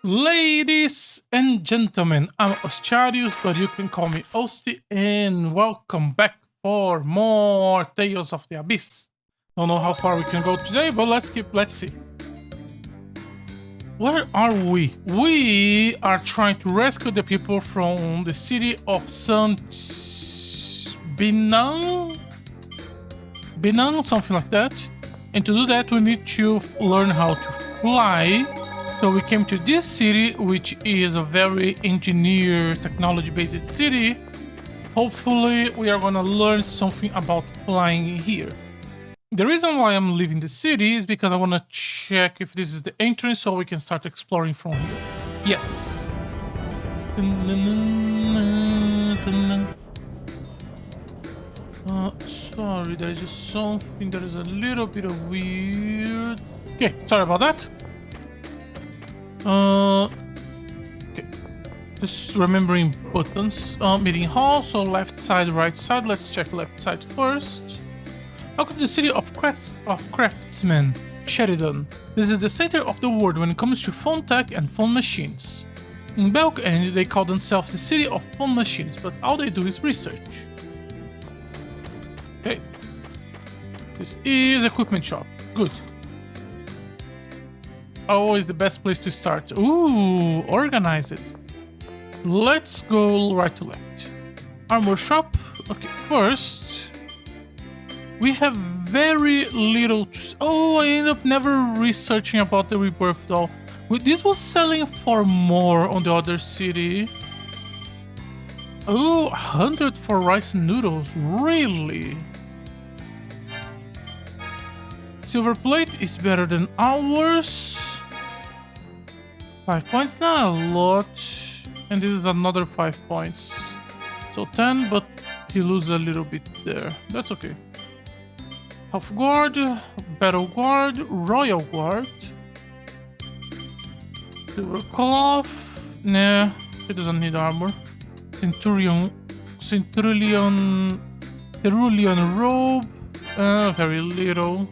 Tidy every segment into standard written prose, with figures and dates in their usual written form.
Ladies and gentlemen, I'm Ostarius, but you can call me Osti, and welcome back for more Tales of the Abyss. Don't know how far we can go today, but let's see. Where are we? We are trying to rescue the people from the city of Saint Binang? Binang, something like that. And to do that, we need to learn how to fly. So we came to this city, which is a very engineer, technology-based city. Hopefully, we are gonna learn something about flying here. The reason why I'm leaving the city is because I wanna check if this is the entrance so we can start exploring from here. Yes. Sorry, there is just something that is a little bit of weird. Okay, sorry about that. Okay. Just remembering buttons. Meeting hall, so left side, right side. Let's check left side first. Welcome to the city of craftsmen, Sheridan. This is the center of the world when it comes to phone tech and phone machines. In Belk End, they call themselves the city of phone machines, but all they do is research. Okay. This is equipment shop. Good. Always the best place to start. Ooh, organize it. Let's go right to left. Armor shop. Okay, first we have very little. Oh, I ended up never researching about the rebirth doll. This was selling for more on the other city. Oh, 100 for rice and noodles. Really? Silver plate is better than ours. 5 points, not a lot. And this is another 5 points. So 10, but he loses a little bit there. That's okay. Half guard, battle guard, royal guard. Silver cloth. Nah, he doesn't need armor. Cerulean robe. Very little.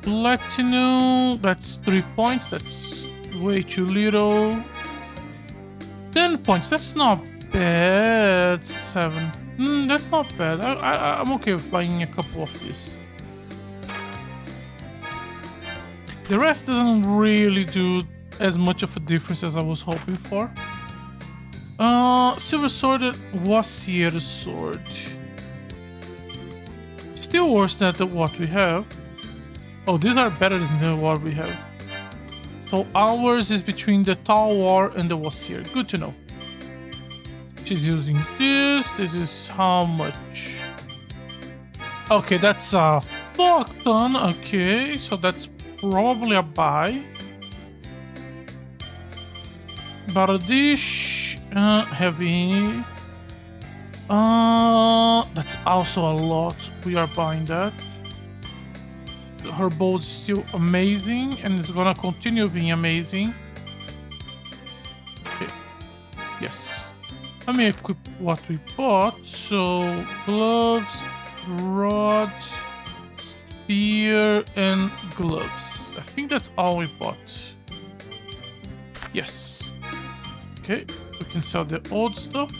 Platinum, that's 3 points. That's way too little. 10 points, that's not bad. 7. That's not bad. I'm okay with buying a couple of these. The rest doesn't really do as much of a difference as I was hoping for. Silver sword, Wassier sword. Still worse than what we have. Oh, these are better than what we have. So ours is between the Tall War and the Wassier. Good to know. She's using this. This is how much? Okay, that's a fuck ton. Okay, so that's probably a buy. Baradish, heavy. That's also a lot. We are buying that. Her bow is still amazing, and it's gonna continue being amazing. Okay. Yes. Let me equip what we bought. So, gloves, rod, spear, and gloves. I think that's all we bought. Yes. Okay, we can sell the old stuff.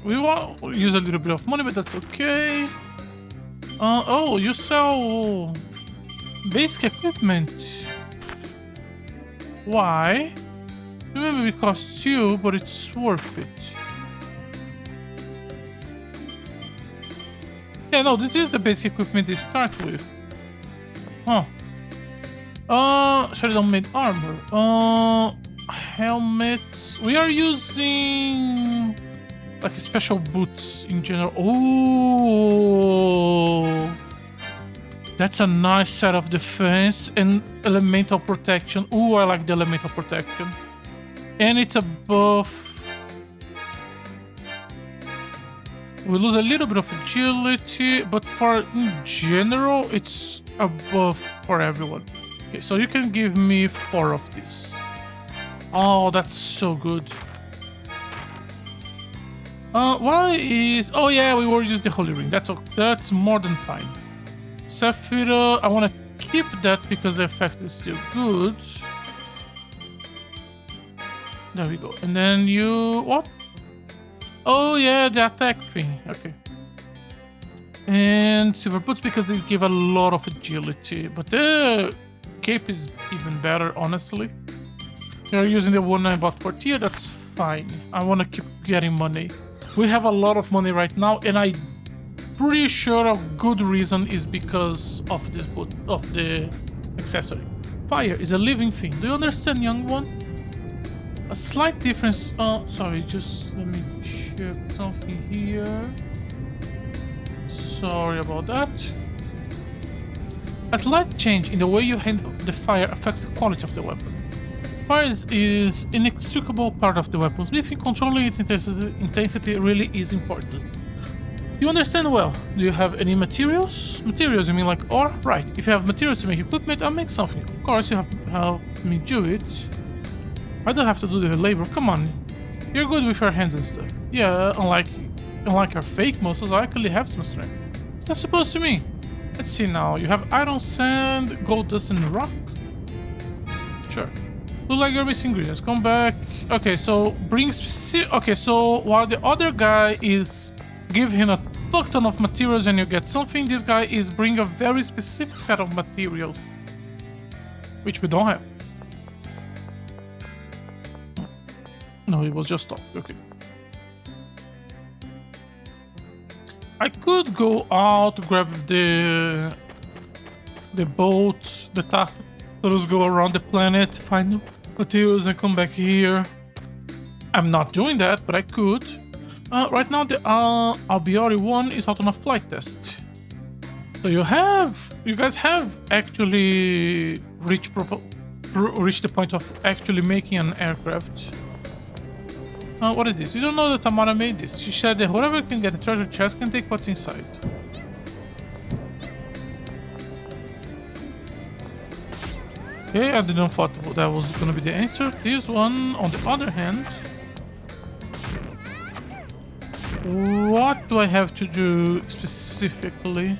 We will use a little bit of money, but that's okay. Oh, you sell basic equipment. Why? Maybe it costs you, but it's worth it. Yeah, no, this is the basic equipment they start with. Huh. Sheridan made armor. Helmets. We are using like special boots in general. Oh, that's a nice set of defense and elemental protection. Oh, I like the elemental protection. And it's a buff. We lose a little bit of agility, but in general, it's a buff for everyone. Okay, so you can give me 4 of these. Oh, that's so good. Why is... Oh yeah, we were using the holy ring. That's more than fine. Sapphire, I want to keep that because the effect is still good. There we go. And then you... What? Oh, yeah, the attack thing. Okay. And silver boots because they give a lot of agility. But the cape is even better, honestly. You're using the one I bought for tier, that's fine. I want to keep getting money. We have a lot of money right now, and I'm pretty sure a good reason is because of this boot, of the accessory. Fire is a living thing. Do you understand, young one? A slight difference. Oh, sorry, just let me check something here. Sorry about that. A slight change in the way you handle the fire affects the quality of the weapon. Fire is an inextricable part of the weapon's smithing. Controlling its intensity really is important. You understand well. Do you have any materials? Materials, you mean like ore? Right. If you have materials to make equipment, I'll make something. Of course, you have to help me do it. I don't have to do the labor. Come on. You're good with your hands and stuff. Yeah, unlike our fake muscles, I actually have some strength. What's that supposed to mean? Let's see now. You have iron, sand, gold dust, and rock? Sure. Look like you're missing ingredients. Come back. Okay, so bring specific... Okay, so while the other guy is give him a fuck ton of materials and you get something, this guy is bring a very specific set of materials. Which we don't have. No, it was just talk. Okay. I could go out, grab the boat, the task. Let us go around the planet, find materials and come back here. I'm not doing that, but I could. Right now the Albiori one is out on a flight test. So you guys have actually reached the point of actually making an aircraft. What is this? You don't know that Tamara made this. She said that whoever can get a treasure chest can take what's inside. Okay, I didn't thought that was gonna be the answer. This one, on the other hand... What do I have to do specifically?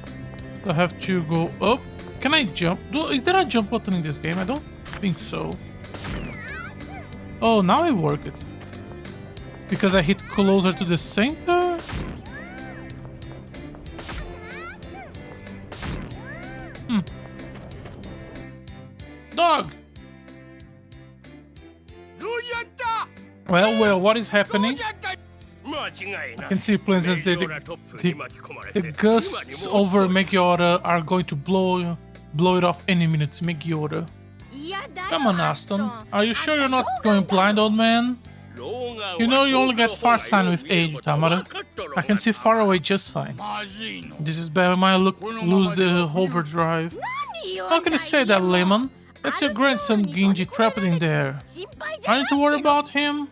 Do I have to go up? Can I jump? Is there a jump button in this game? I don't think so. Oh, now it worked. Because I hit closer to the center? Dog! Well, what is happening? I can see planes as the gusts over Megiora are going to blow it off any minute. Megiora. Come on, Aston. Are you sure you're not going blind, old man? You know you only get far sight with age, Tamara. I can see far away just fine. This is bad. I might lose the hover drive. How can you say that, Lemon? That's your grandson Ginji trapped in there. Aren't you worried about him?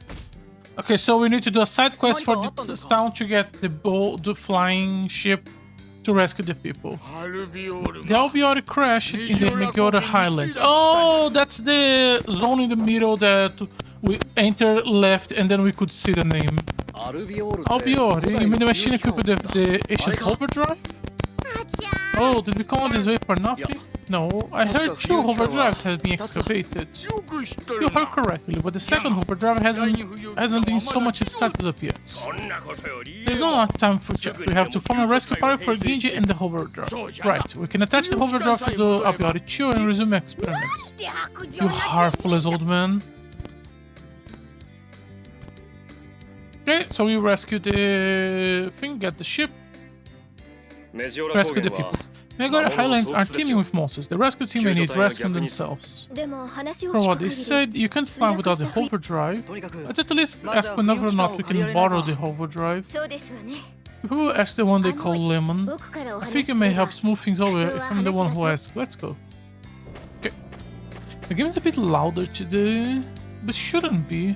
Okay, so we need to do a side quest for this town to get the flying ship to rescue the people. The Albiori crashed in the Megiora Highlands. Oh, that's the zone in the middle that we entered left and then we could see the name. Albiori? You mean the machine equipped with the ancient overdrive? Oh, did we come all this way for nothing? No, I heard 2 hover drives have been excavated. You heard correctly, but the second hover drive hasn't been so much started up yet. There's no enough time for check. We have to form a rescue party for Ginji and the hover drive. Right, we can attach the hover drive to the Albiori Chiu and resume experiments. You heartless old man. Okay, so we rescue the thing, get the ship, rescue the people. Megiora Highlands are teeming with monsters. The rescue team may need rescuing themselves. From what they said, you can't fly without the hover drive. Let's at least ask whenever or not we can borrow the hover drive. People ask the one they call Lemon. I think it may help smooth things over if I'm the one who asks. Let's go. Okay. The game is a bit louder today, but shouldn't be.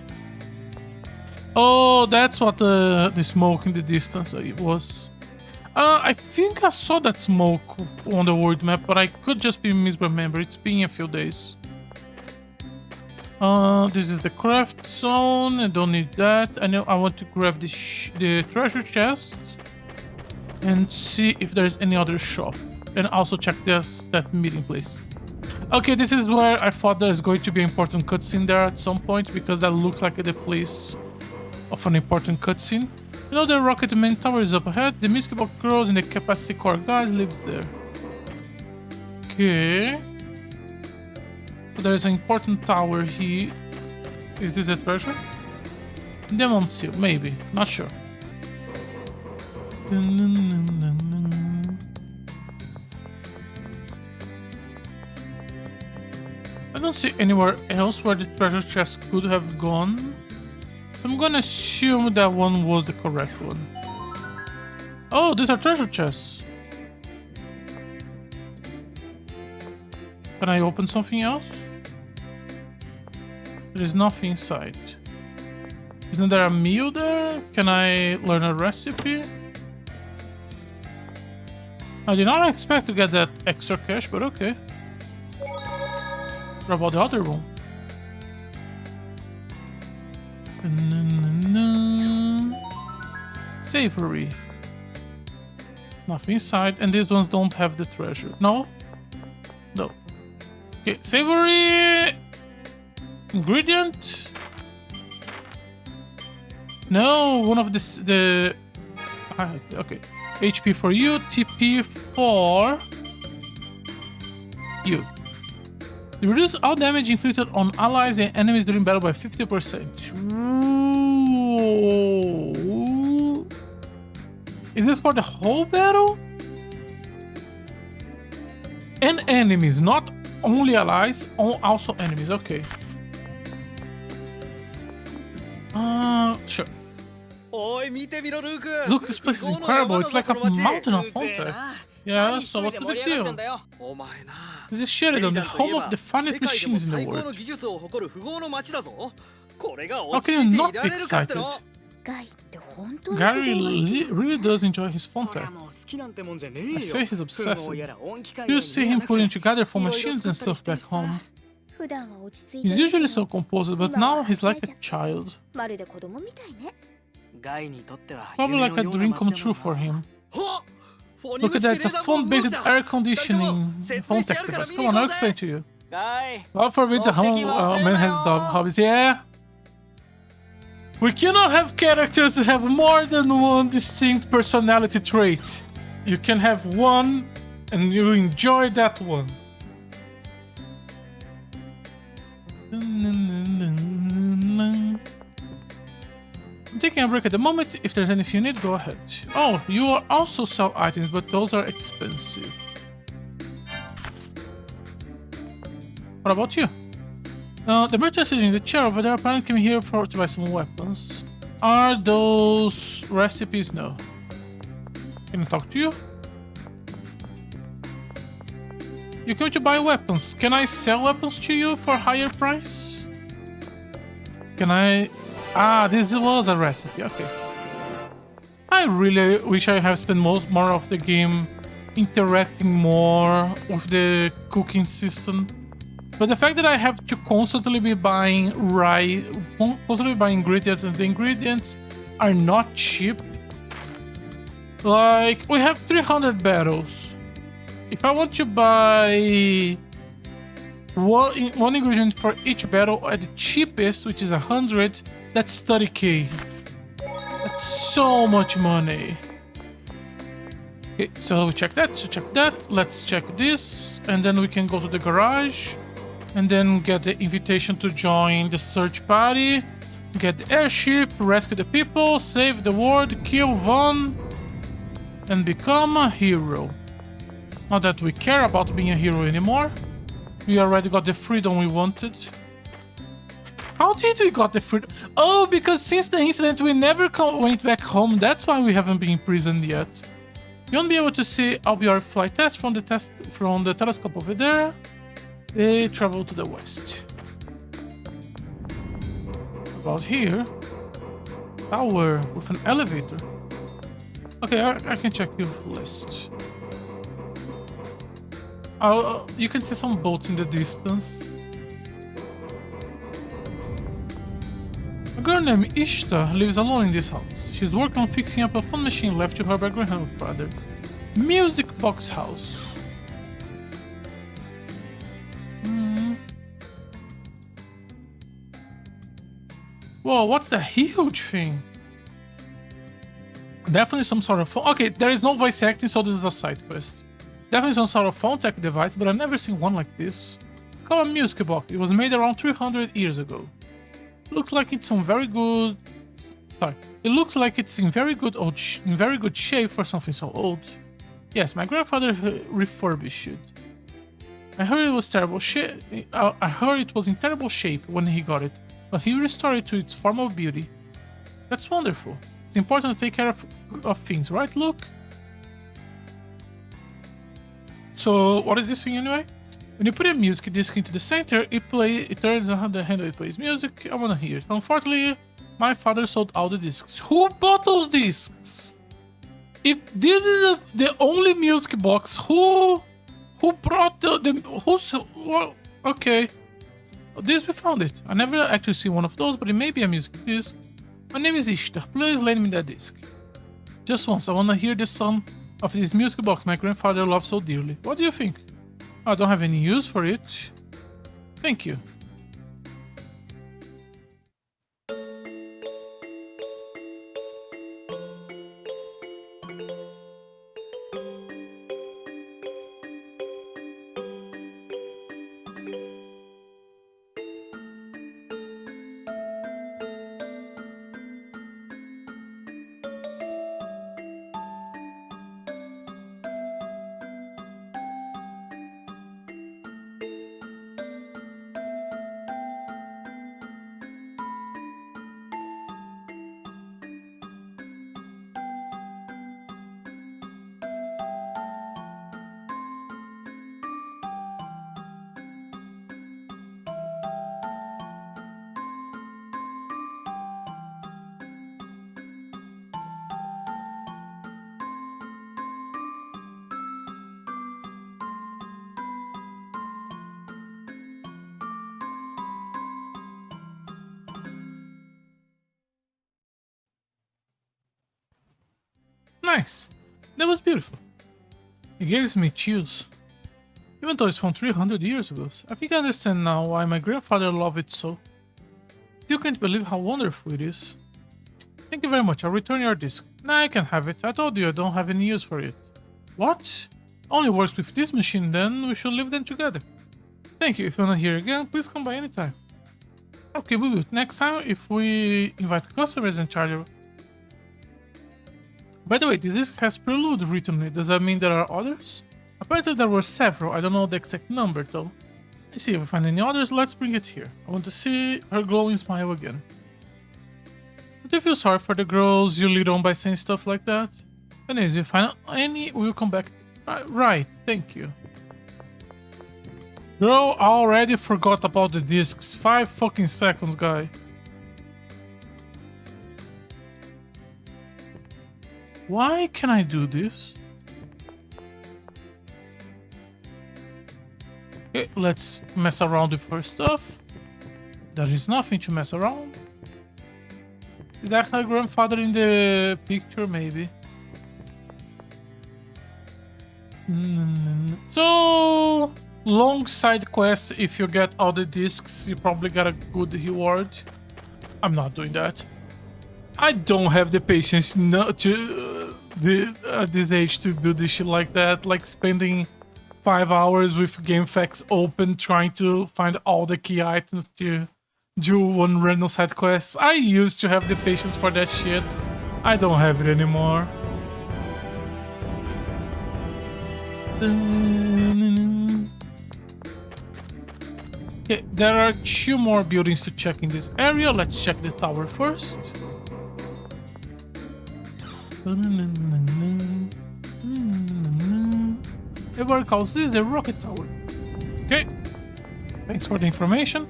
Oh, that's what the smoke in the distance was. I think I saw that smoke on the world map, but I could just be misremembered. It's been a few days. This is the craft zone. I don't need that. I know I want to grab the treasure chest and see if there's any other shop. and also check that meeting place. Okay, this is where I thought there's going to be an important cutscene there at some point, because that looks like the place of an important cutscene. You know, the rocket main tower is up ahead. The music box grows and the capacity core guys lives there. Okay. So there is an important tower here. Is this the treasure? Demon seal, maybe. Not sure. I don't see anywhere else where the treasure chest could have gone. So I'm gonna assume that one was the correct one. Oh, these are treasure chests. Can I open something else? There is nothing inside. Isn't there a meal there? Can I learn a recipe? I did not expect to get that extra cash, but okay. What about the other one? Savory. Nothing inside, and these ones don't have the treasure. No? No. Okay, savory ingredient. No, one of the okay. HP for you, TP for you. They reduce all damage inflicted on allies and enemies during battle by 50%. Ooh. Is this for the whole battle? And enemies, not only allies, also enemies. Okay. Sure. Look, this place is incredible. It's like a mountain of contact. Yeah, so what's the big deal? This is Sheridan, the home of the finest machines in the world. How can you not be excited? Gary really does enjoy his phone tech. I swear he's obsessive. You see him putting together for machines and stuff back home. He's usually so composed, but now he's like a child. Probably like a dream come true for him. Look at that, it's a phone-based air conditioning phone tech device. Come on, I'll explain to you. God forbid a man has dog hobbies. Yeah. We cannot have characters that have more than one distinct personality trait. You can have one and you enjoy that one. I'm taking a break at the moment. If there's anything you need, go ahead. Oh, you are also sell items, but those are expensive. What about you? The merchant sitting in the chair over there apparently came here to buy some weapons. Are those recipes? No. Can I talk to you? You came to buy weapons. Can I sell weapons to you for a higher price? Can I... Ah, this was a recipe. Okay. I really wish I have spent more of the game interacting more with the cooking system. But the fact that I have to constantly be buying ingredients, and the ingredients are not cheap. Like, we have 300 battles. If I want to buy one ingredient for each battle at the cheapest, which is 100, that's 30k. That's so much money. Okay, so we check that, Let's check this, and then we can go to the garage. And then get the invitation to join the search party, get the airship, rescue the people, save the world, kill Von, and become a hero. Not that we care about being a hero anymore. We already got the freedom we wanted. How did we got the freedom? Oh, because since the incident we never went back home. That's why we haven't been imprisoned yet. You won't be able to see our flight test from the telescope over there. They travel to the west. About here, tower with an elevator. Okay, I can check your list. You can see some boats in the distance. A girl named Ishta lives alone in this house. She's working on fixing up a phone machine left to her by her grandfather. Music box house. Hmm. Whoa, what's the huge thing? Definitely some sort of phone. Okay, there is no voice acting, so this is a side quest. It's definitely some sort of phone tech device, but I've never seen one like this. It's called a music box. It was made around 300 years ago. Looks like it's in very good. Sorry, it looks like it's in very good shape for something so old. Yes, my grandfather refurbished it. I heard it was terrible shape. I heard it was in terrible shape when he got it, but he restored it to its former beauty. That's wonderful. It's important to take care of things, right, Luke? So, what is this thing anyway? When you put a music disc into the center, it turns on the handle, it plays music. I wanna hear it. Unfortunately, my father sold all the discs. Who bought those discs? If this is the only music box, who brought who's, well, okay. This we found it. I never actually see one of those, but it may be a music disc. My name is Ishtar. Please lend me that disc. Just once, I wanna hear the sound of this music box my grandfather loved so dearly. What do you think? I don't have any use for it. Thank you. Nice. That was beautiful. It gives me chills. Even though it's from 300 years ago. I think I understand now why my grandfather loved it so. Still can't believe how wonderful it is. Thank you very much. I'll return your disc. Nah, I can have it. I told you I don't have any use for it. What? Only works with this machine, then we should leave them together. Thank you. If you're not here again, please come by anytime. Okay, we will. Next time, if we invite customers and charge. By the way, this disc has Prelude written on it. Does that mean there are others? Apparently there were several. I don't know the exact number though. Let's see if we find any others. Let's bring it here. I want to see her glowing smile again. Do you feel sorry for the girls you lead on by saying stuff like that? Anyways, if you find any, we'll come back. Right, thank you. Girl, I already forgot about the discs. 5 fucking seconds, guy. Why can I do this? Okay, let's mess around with her stuff. There is nothing to mess around. Is that her grandfather in the picture? Maybe. So, long side quest. If you get all the discs, you probably get a good reward. I'm not doing that. I don't have the patience to at this age to do this shit like that. Like spending 5 hours with game facts open trying to find all the key items to do one random side quest. I used to have the patience for that shit. I don't have it anymore. Okay, there are 2 more buildings to check in this area. Let's check the tower first. Everyone calls this the rocket tower. Okay, thanks for the information.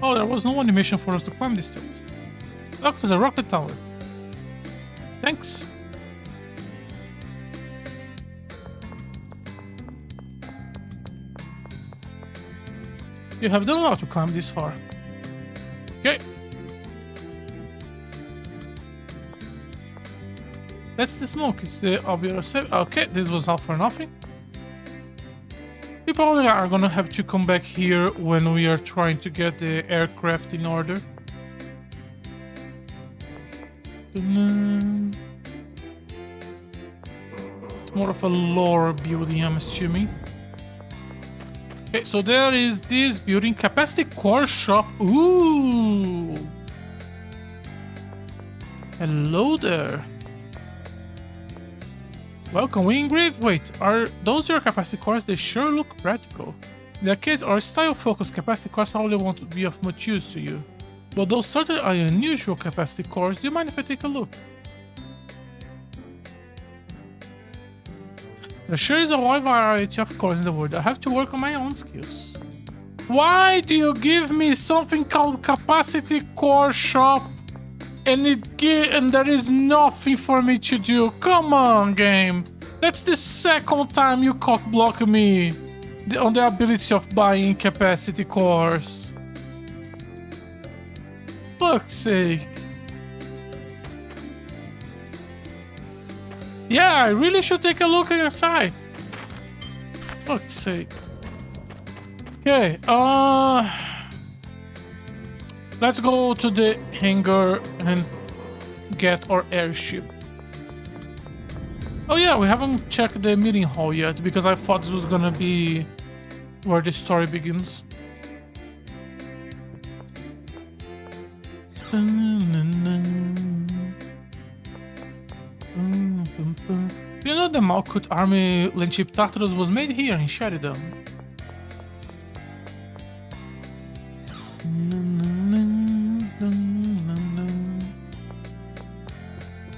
Oh, there was no animation for us to climb these stairs. Look to the rocket tower. Thanks. You have done well to climb this far. Okay. That's the smoke. It's the obvious. Okay, this was all for nothing. We probably are gonna have to come back here when we are trying to get the aircraft in order. It's more of a lore building, I'm assuming. Okay, so there is this building, capacity core shop. Ooh. Hello there. Welcome, Wingrave. Wait, are those your capacity cores? They sure look practical. In that case, our style-focused capacity cores probably won't be of much use to you. But those certainly are unusual capacity cores. Do you mind if I take a look? There sure is a wide variety of cores in the world. I have to work on my own skills. Why do you give me something called capacity core shop and there is nothing for me to do? Come on, game. That's the second time you cock block me on the ability of buying capacity cores. Fuck's sake. Yeah, I really should take a look at your site. Fuck's sake. Okay, let's go to the hangar and get our airship. Oh yeah, we haven't checked the meeting hall yet because I thought this was gonna be where the story begins. You know the Malkut army landship Tartarus was made here in Sheridan.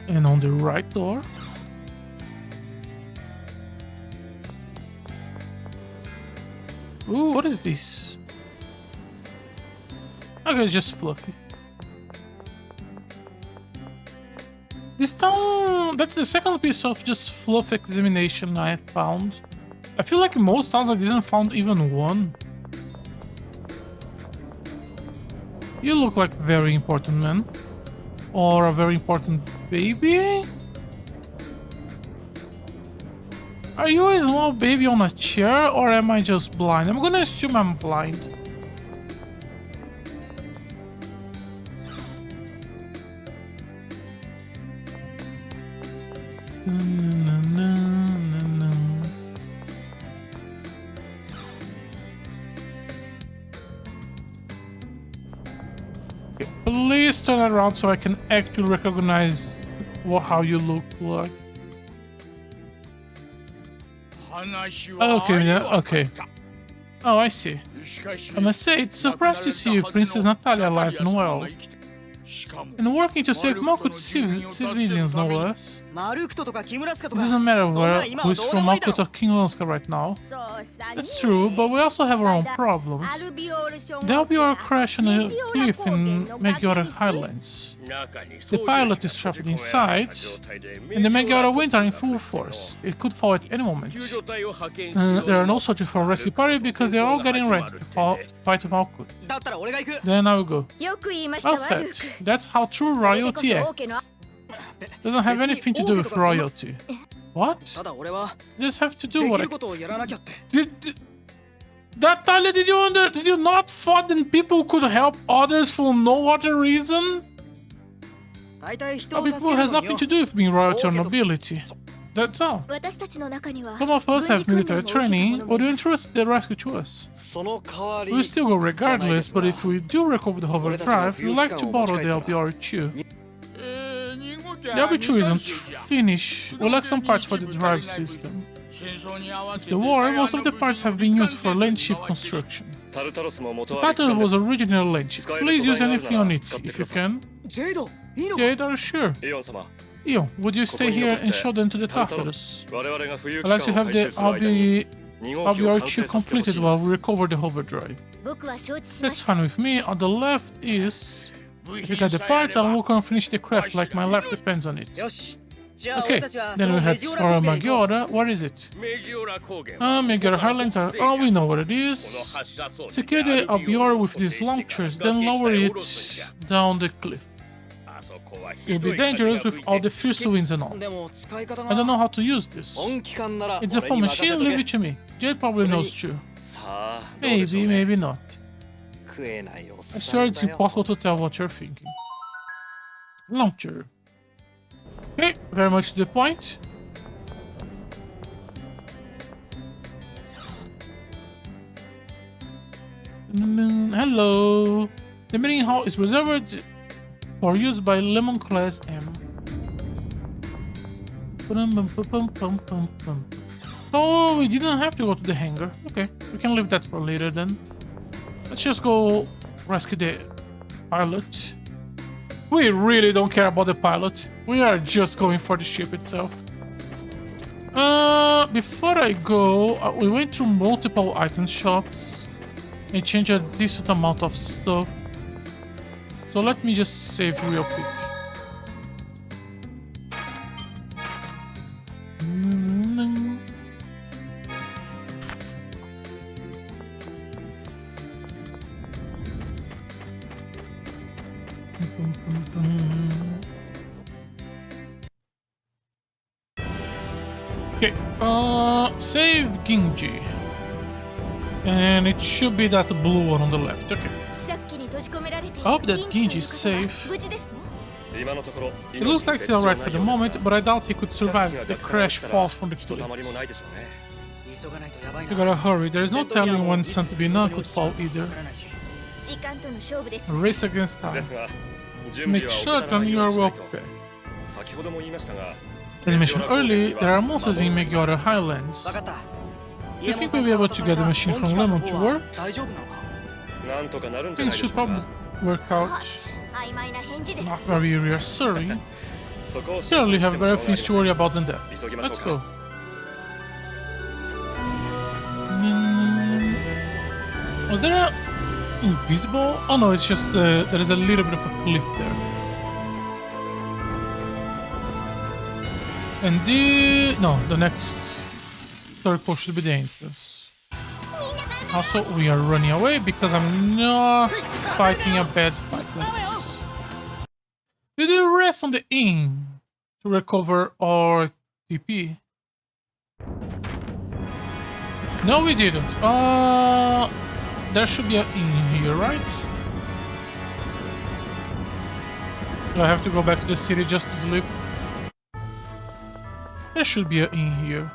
And on the right door. Ooh, what is this? Okay, it's just fluffy. This town, that's the second piece of just fluff examination I found. I feel like in most towns I didn't find even one. You look like a very important man. Or a very important baby? Are you a small baby on a chair or am I just blind? I'm gonna assume I'm blind. Okay, please turn around so I can actually recognize how you look like. Okay, yeah, okay. Oh, I see. I must say, it's surprised to see you, Princess Natalia, alive and well. And working to save Malkut civilians, no less. It doesn't matter who is from Malkut or King Lonska right now. That's true, but we also have our own problems. The Albior crashed on a cliff in Megara Highlands. The pilot is trapped inside, and the Megara winds are in full force. It could fall at any moment. There are no searches for a rescue party because they are all getting ready to fight Malkut. Then I will go. Well said. That's how true royalty acts. Doesn't have anything to do with royalty. What? Just have to do what Natalia, did you not thought that people could help others for no other reason? People has nothing to do with being royalty or nobility. That's all. Some of us have military training, but you entrust the rescue to us. We will still go regardless, but if we do recover the hover drive, we'd like to borrow the LBR2. The LB2 isn't finished. We'll like some parts for the drive system. After the war, most of the parts have been used for land ship construction. The Tartarus was originally a land ship. Please use anything on it, if you can. Jade, are you sure? Ion, would you stay here and show them to the Tartarus? I'd like to have the LBR2 completed while we recover the hover drive. That's fine with me. On the left is... If you get the parts, I'll work on finish the craft like my life depends on it. Okay, then we head for Maggiora. Where is it? Maggiora Highlands are... Oh, we know what it is. Secure the LBR with these launchers, then lower it down the cliff. It'll be dangerous with all the fierce winds and all. I don't know how to use this. It's a full machine, leave it to me. Jade probably knows too. Maybe, maybe not. I swear it's impossible to tell what you're thinking. Launcher. Okay, very much to the point. Hello. The meeting hall is reserved for use by Lemon Class M. So we didn't have to go to the hangar. Okay, we can leave that for later then. Let's just go rescue the pilot. We really don't care about the pilot. We are just going for the ship itself. Before I go, we went through multiple item shops and changed a decent amount of stuff. So let me just save real quick. Okay, save Ginji. And it should be that blue one on the left, okay. I hope that Ginji is safe. It looks like he's alright for the moment, but I doubt he could survive the crash falls from the cliff. You gotta hurry, there is no telling when Santibina could fall either. A race against time. Make certain you are well prepared. As mentioned earlier, there are monsters in Megara Highlands. Do you think we'll be able to get the machine from Lemon to work? Things should probably work out. Not very reassuring. Surely have better things to worry about than that. Let's go. Was there a invisible? Oh no, it's just there is a little bit of a cliff there. And the next circle should be the entrance. Also, we are running away because I'm not fighting a bad fight like this. Did we rest on the inn to recover our TP? No, we didn't. There should be an inn here, right? Do I have to go back to the city just to sleep? There should be an inn here.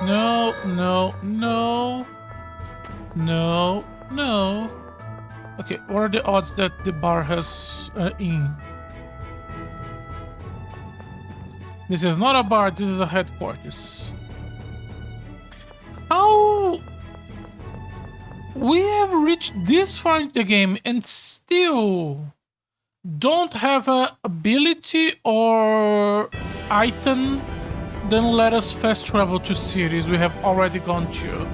No, no, no. No, no. Okay, what are the odds that the bar has an inn? This is not a bar, this is a headquarters. How? We have reached this far into the game and still don't have a ability or item, then let us fast travel to cities we have already gone to.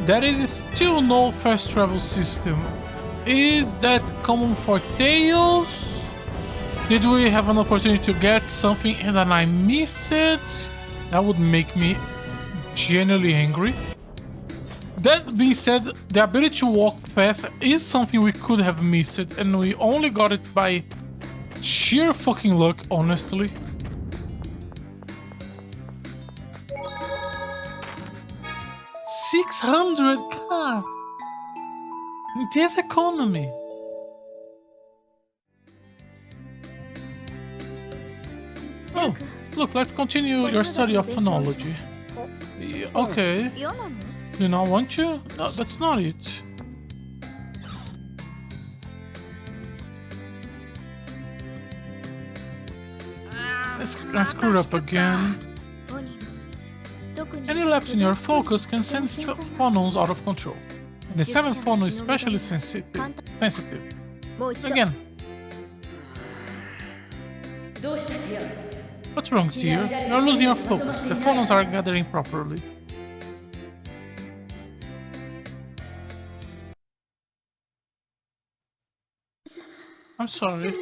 There is still no fast travel system. Is that common for Tales? Did we have an opportunity to get something and then I miss it? That would make me genuinely angry. That being said, the ability to walk fast is something we could have missed it, and we only got it by sheer fucking luck, honestly. $600. This economy. Oh, look, let's continue your study of phonology. Yeah, okay. Do you not want to? No, that's not it. I screwed up again. Any lapse in your focus can send phonemes out of control. And the 7th phone is especially sensitive. Again. What's wrong, dear? You're losing your focus. The phonemes are gathering properly. I'm sorry.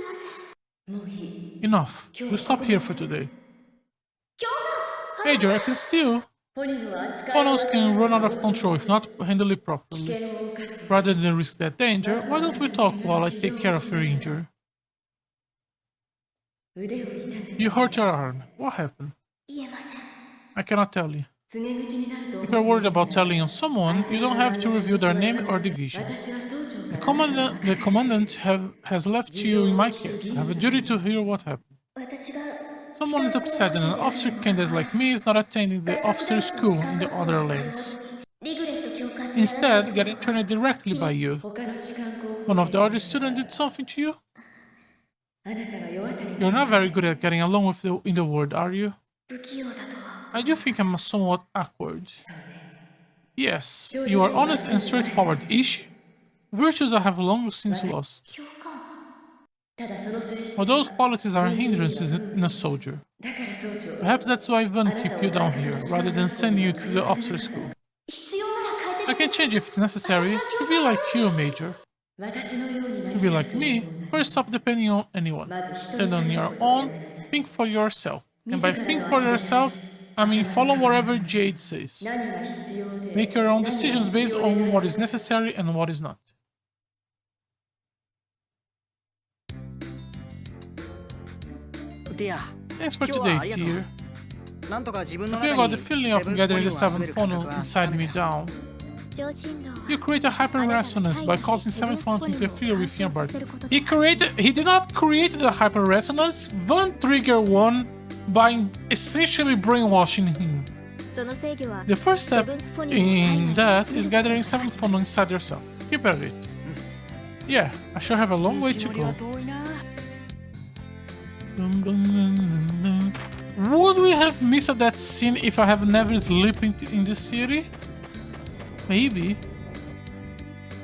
Enough. We'll stop here for today. Hey, dear, I can steal. Phonemes can run out of control if not handled properly. Rather than risk that danger, why don't we talk while I take care of your injury? You hurt your arm. What happened? 言えません。 I cannot tell you. 告げ口になると If you're worried about telling on someone, you don't have to reveal their name or division. 私は総長 The commandant has left you in my care. I have a duty to hear what happened. 私が Someone is upset that an officer candidate like me is not attending the officer school in the other lanes. リグレット教官に Instead, getting trained directly by you. 他の士官候補 One of the other students did something to you? あなたは世渡り You're not very good at getting along in the world, are you? 不器用だとは I do think I'm somewhat awkward. そうね Yes, you are honest and straightforward, is she? Virtues I have long since lost. 教官ただその性質 Well, those qualities are hindrances in a soldier. だから総長 Perhaps that's why Ivan keep you down here, rather than sending you to the officer school. 必要なら変えて I can change if it's necessary. To be like you, Major. 私のようになり To be like me, first stop depending on anyone. まず人 And に on 頼 your ることをや own, めなさい think for yourself. And by think for yourself, I mean follow whatever Jade says. 何が必要で Make your own 何が decisions 必 based 要で on what is necessary and what is not. Dear, Thanks for today, dear. なんとか自分の I 中 feel に about the feeling of セブンス gathering the ポイントを集め seventh る感覚 funnel は inside つかめ me た。 down. 上振動は You create a hyper resonance by causing seven funnels to interfere with your body. He did not create the hyper resonance, Van triggered one by essentially brainwashing him. その制御は The first step セブンスフォニー in を体 that 内に is gathering seventh funnel inside yourself. Keep at it. Yeah, I sure have a long way 道 to のりは go. 遠いな。 Would we have missed that scene if I have never slept in this city? Maybe.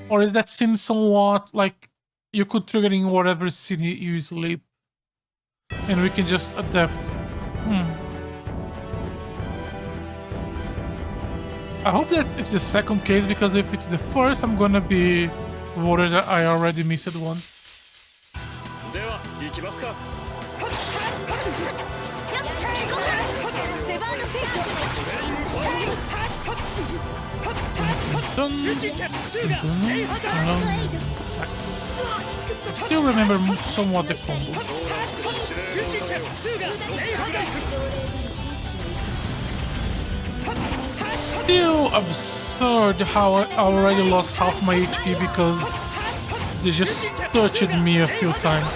Or is that scene somewhat like you could trigger in whatever city you sleep? And we can just adapt. I hope that it's the second case, because if it's the first, I'm gonna be worried that I already missed one. では行きますか。セバードフェイク Dun, dun, dun. Nice. Still remember somewhat the combo. Still absurd how I already lost half my HP because they just touched me a few times.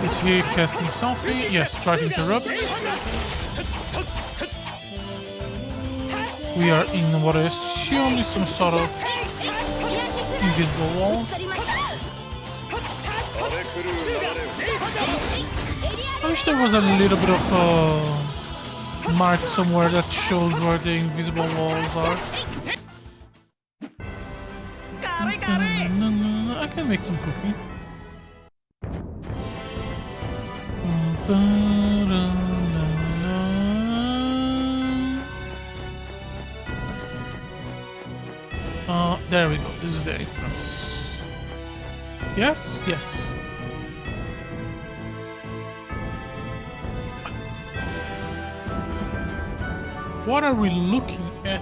Is he casting something? Yes, try to interrupt. We are in what I assume is some sort of invisible wall. I wish there was a little bit of a mark somewhere that shows where the invisible walls are. I can make some cooking. There we go. This is the entrance. Yes? Yes. What are we looking at?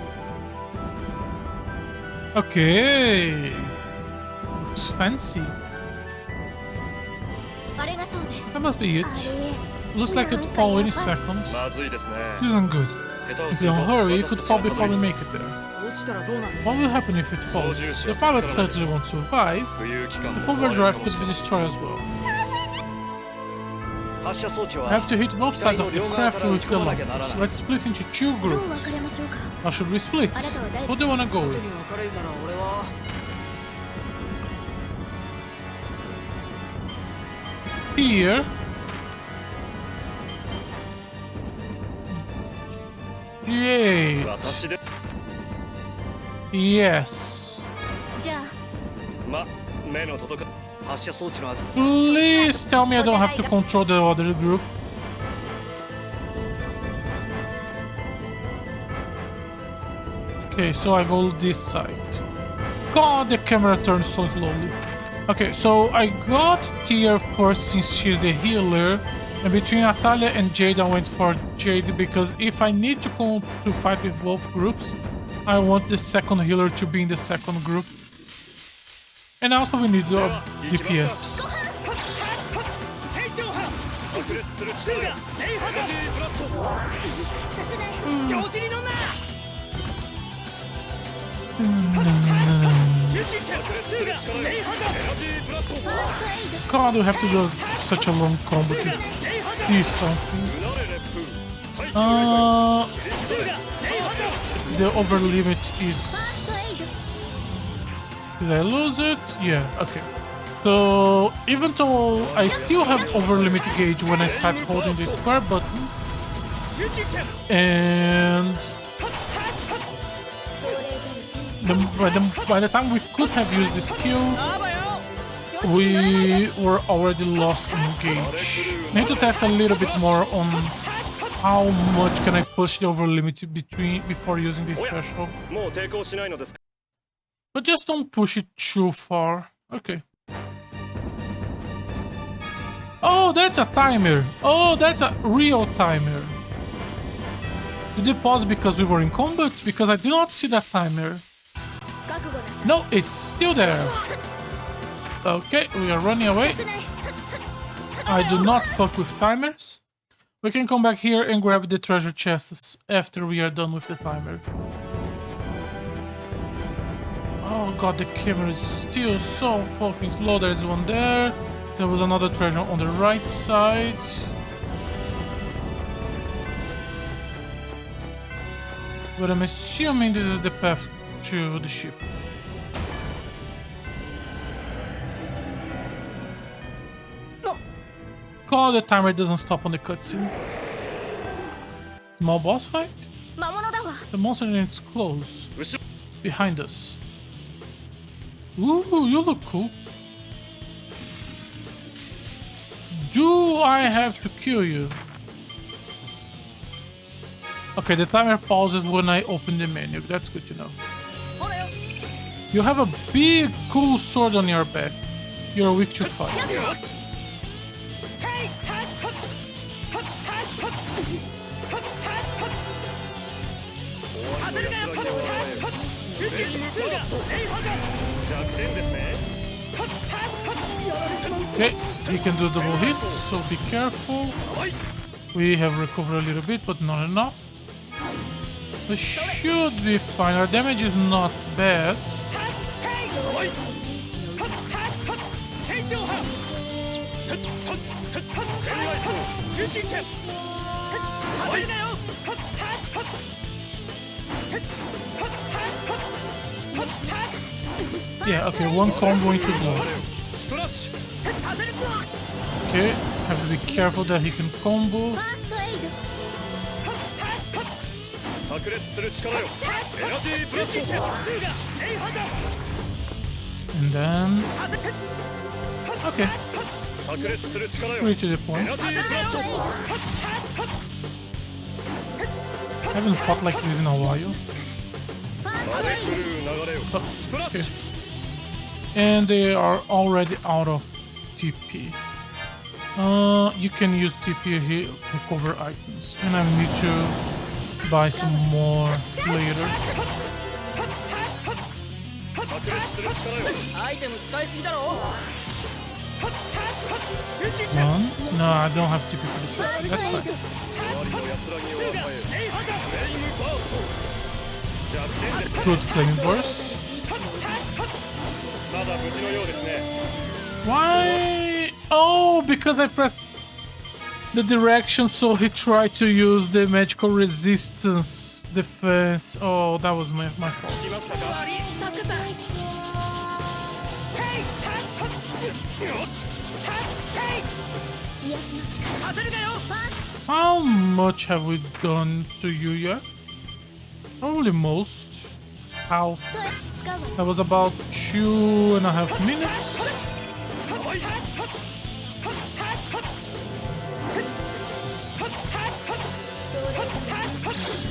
Okay. Looks fancy. あれがそうね That must be it. あれ Looks like it'd fall any second. まずいですね。 Isn't good. 下手を If す you ると don't hurry, it 私 could たち fall は before た we どり make it there. 落ちたらどうなる？ What will happen if it falls? The pilot certainly won't survive. 浮遊期間 The も overdrive かも could し be れない destroyed as well. 発射装置 I は have to hit both sides of the craft with the launchers. Let's split into two どう groups. 別れましょうか How should we split? Who do you wanna go 縦 with? に分かれるなら俺は Here. Yay. 私で Yes. じゃあま目の届か発射装置のあず Please tell me I don't have to control the other group. Okay, so I go this side. God, the camera turns so slowly. Okay, so I got Tia first since she's the healer. And between Natalia and Jade, I went for Jade because if I need to go to fight with both groups, I want the second healer to be in the second group. And also we need DPS. 炸裂する力よエナジーブラストさせない調子に乗んな集中剣炸裂する力よエナジーブラスト God, we have to do such a long combo to see something. うなれ烈風大気の The over limit is. Did I lose it? Yeah, okay. So even though I still have over limit gauge when I start holding the square button, and by the time we could have used the skill, we were already lost in gauge. Need to test a little bit more on how much can I push the over limit before using the special. もう抵抗しないのですか But just don't push it too far. Okay. Oh, that's a timer. Oh, that's a real timer. Did it pause because we were in combat? Because I did not see that timer. No, it's still there. Okay, we are running away. I do not fuck with timers. We can come back here and grab the treasure chests after we are done with the timer. Oh god, the camera is still so fucking slow. There's one there. There was another treasure on the right side. But I'm assuming this is the path to the ship. God, the timer doesn't stop on the cutscene. Small boss fight? 魔物だわ The monster and it's close. 後ろ Behind us. Ooh, you look cool. Do I have to kill you? Okay, the timer pauses when I open the menu. That's good to know. You have a big, cool sword on your back. You're weak to fight. Okay, he can do double hit, so be careful. We have recovered a little bit, but not enough. We should be fine. Our damage is not bad. Yeah, okay, one combo into blow. スプラッシュ Okay, have to be careful that he can combo. 炸裂する力よエナジーブラスト And then... Okay, 炸裂する力よ pretty to the エ point. ナジーブラスト I haven't fought like this in a while. 荒れ狂う流れよ Oh, スプラッ okay. シュ And they are already out of TP. You can use TP here to recover items. And I need to buy some more later. 炸裂する力よアイテム使いすぎだろ None? No, I don't have TP for this. That's fine. 周りの安らぎを与えるフレイムバースト弱点ですね Good flaming burst. まだ無事のようですね Why? Oh, because I pressed the direction, so he tried to use the magical resistance defense. Oh, that was my fault. 来ましたか 助けた させるなよ How much have we done to you yet? Probably most. Half. That was about 2.5 minutes.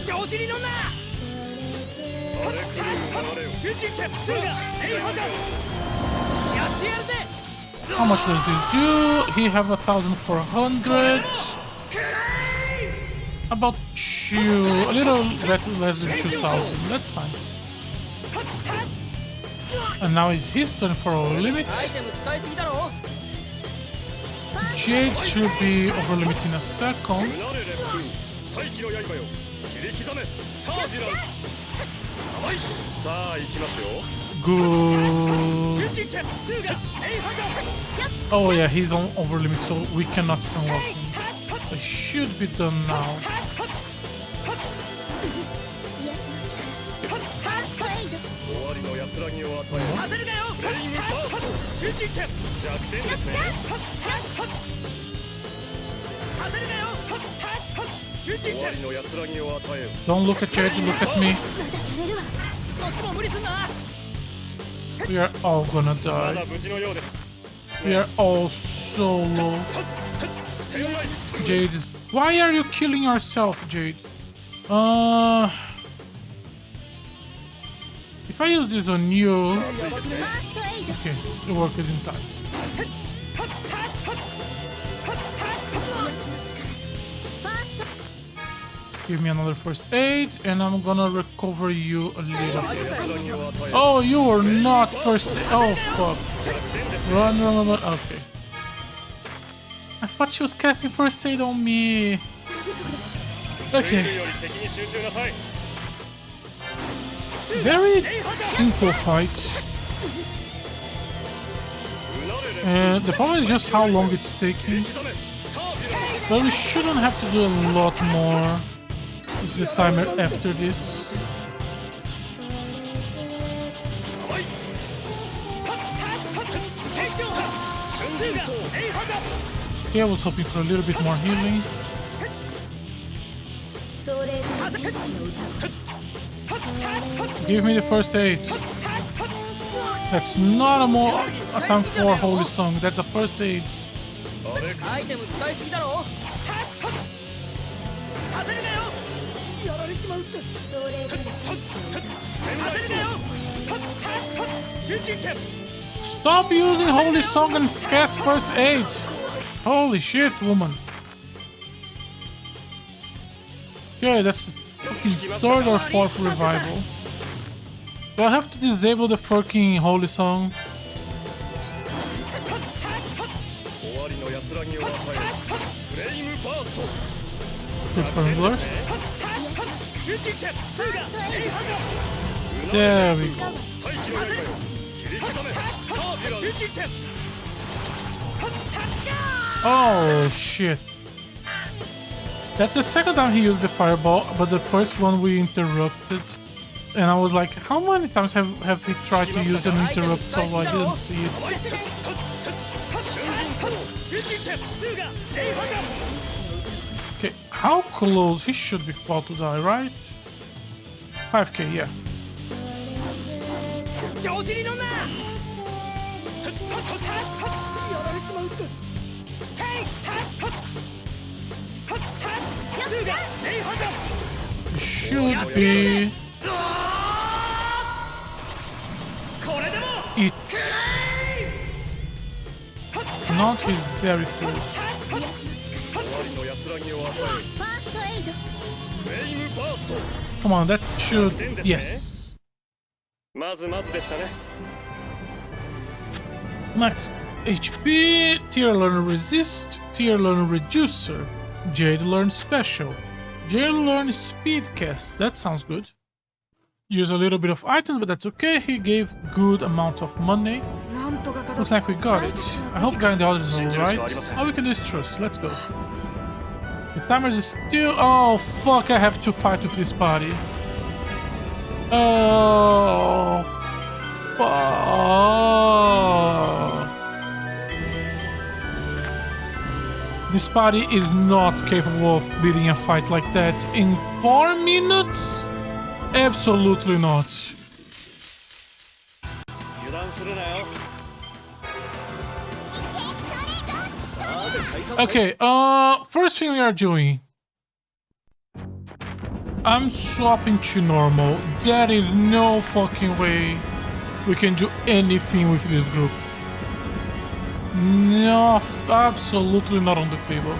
調子に乗んな荒れ狂う流れよ集中剣スーガエイハザやってやるぜ How much does this do? He have 1,400. About a little bit less than 2,000. That's fine. And now it's his turn for our limit. アイテム使いすぎだろ Jade should be over limit in a second. うなれ烈風大気の刃よ切り刻めタービュランス甘いさあ行きますよ Good. 集中剣ツーがエイハザ Oh yeah, he's on over limit, so we cannot stand lock him. It should be done now. 癒しの力ファーストエイ終わりの安らぎを与えさせるなよフレイムバースト集中剣弱点ですねさせるなよ集中剣終わりの安らぎを与えよ Don't look at Jade, look at me. ドまだやれるわそっちも無理すんな We are all gonna ま die. だ無事のようです We are all so low. 天外 Jade is... Why are you killing yourself, Jade? If I use this on you... ファーストエイド Okay, it worked in time. 癒しの力ファースト Give me another first aid, and I'm gonna recover you a little. 安らぎを与えよ Oh, you were not first aid. Oh, fuck. 弱点ですね Run, run, run, run. Okay. I thought she was casting first aid on me. ルール Okay. より敵に集中なさい Very simple fight. うなれ烈 And the problem is just how long it's taking. 刻めタービュランス But we shouldn't have to do a lot more with the timer after this. 甘い瞬間走 Okay, I was hoping for a little bit more healing. 壮麗な天使の歌 Give me the first aid. That's not a time for holy song. That's a first aid. あれアイテム使いすぎだろさせるなよやられちまうって壮麗な天使の歌させるなよ集中剣 Stop using holy song and cast first aid. Holy shit, woman. Okay, that's the fucking third or fourth revival. Do I have to disable the fucking holy song? 終わりの安らぎを与えよフレイムバースト Good for blurs. 集中剣ツーがエイハ There we go. 大気の刃よ切り刻めタービュランザ集ス中剣 Oh shit. That's the second time he used the fireball, but the first one we interrupted. And I was like, how many times have he tried to use an interrupt so I didn't see it? 瞬陣走集中剣ツーがエイハ Okay, how close? He should be about to die, right? 5k, yeah. 調子に乗んなやられちまうってツーがエイハ It should be これでも it. Not he's very close. 癒しの力終わりの安らぎを与えよファーストエイドフレイムバースト Come on, that should. Yes. まずまずでしたね Max HP, Tier Learner Resist, Tier Learner Reducer, Jade Learn Special, Jade Learn Speed Cast. That sounds good. Use a little bit of items, but that's okay. He gave good amount of money. なんとか Looks like we got it. I hope getting the others is alright. All we can do is trust. Let's go. The timer is still. Oh fuck! I have to fight with this party. Oh. Fuck. This party is not capable of beating a fight like that in 4 minutes. Absolutely not. 油断するなよ Okay, first thing we are doing. I'm swapping to normal. There is no fucking way we can do anything with this group. No, absolutely not on the table.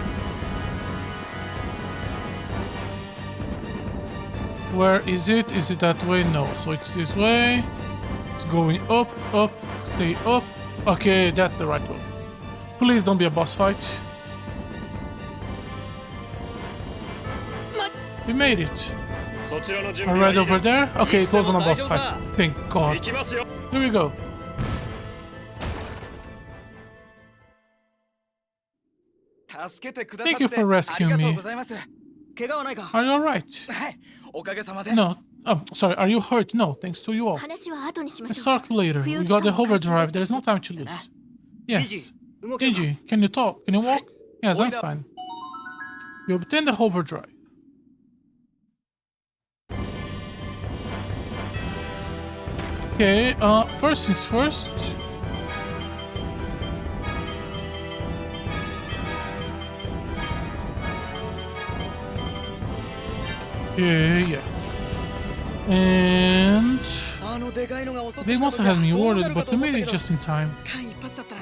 Where is it? Is it that way? No. So it's this way. Let's going up, up, stay up. Okay, that's the right one. Please don't be a boss fight. We made it. そちらの準備 Alright はいい over there? Okay, it wasn't a boss 大丈夫 fight. さ Thank 行 God. きますよ Here we go. 助けてくだ Thank さ you って for あ rescuing りがとう me. ございます。怪我はないか？ Are you alright? はい、おかげさまで。 No. Oh, sorry. Are you hurt? No, thanks to you all. 話は後にしま Let's しょう。 talk later. We got the hover drive. There's no time to lose. Yes. 動けば Gigi, can you talk? Can you walk? Yes, I'm fine. You obtain the hover drive. Okay, first things first. Yeah. And あのでかいのが襲って they きた must 時 have me どうな worried, るか but と we 思った made け it ど just in time. 間一髪だったな。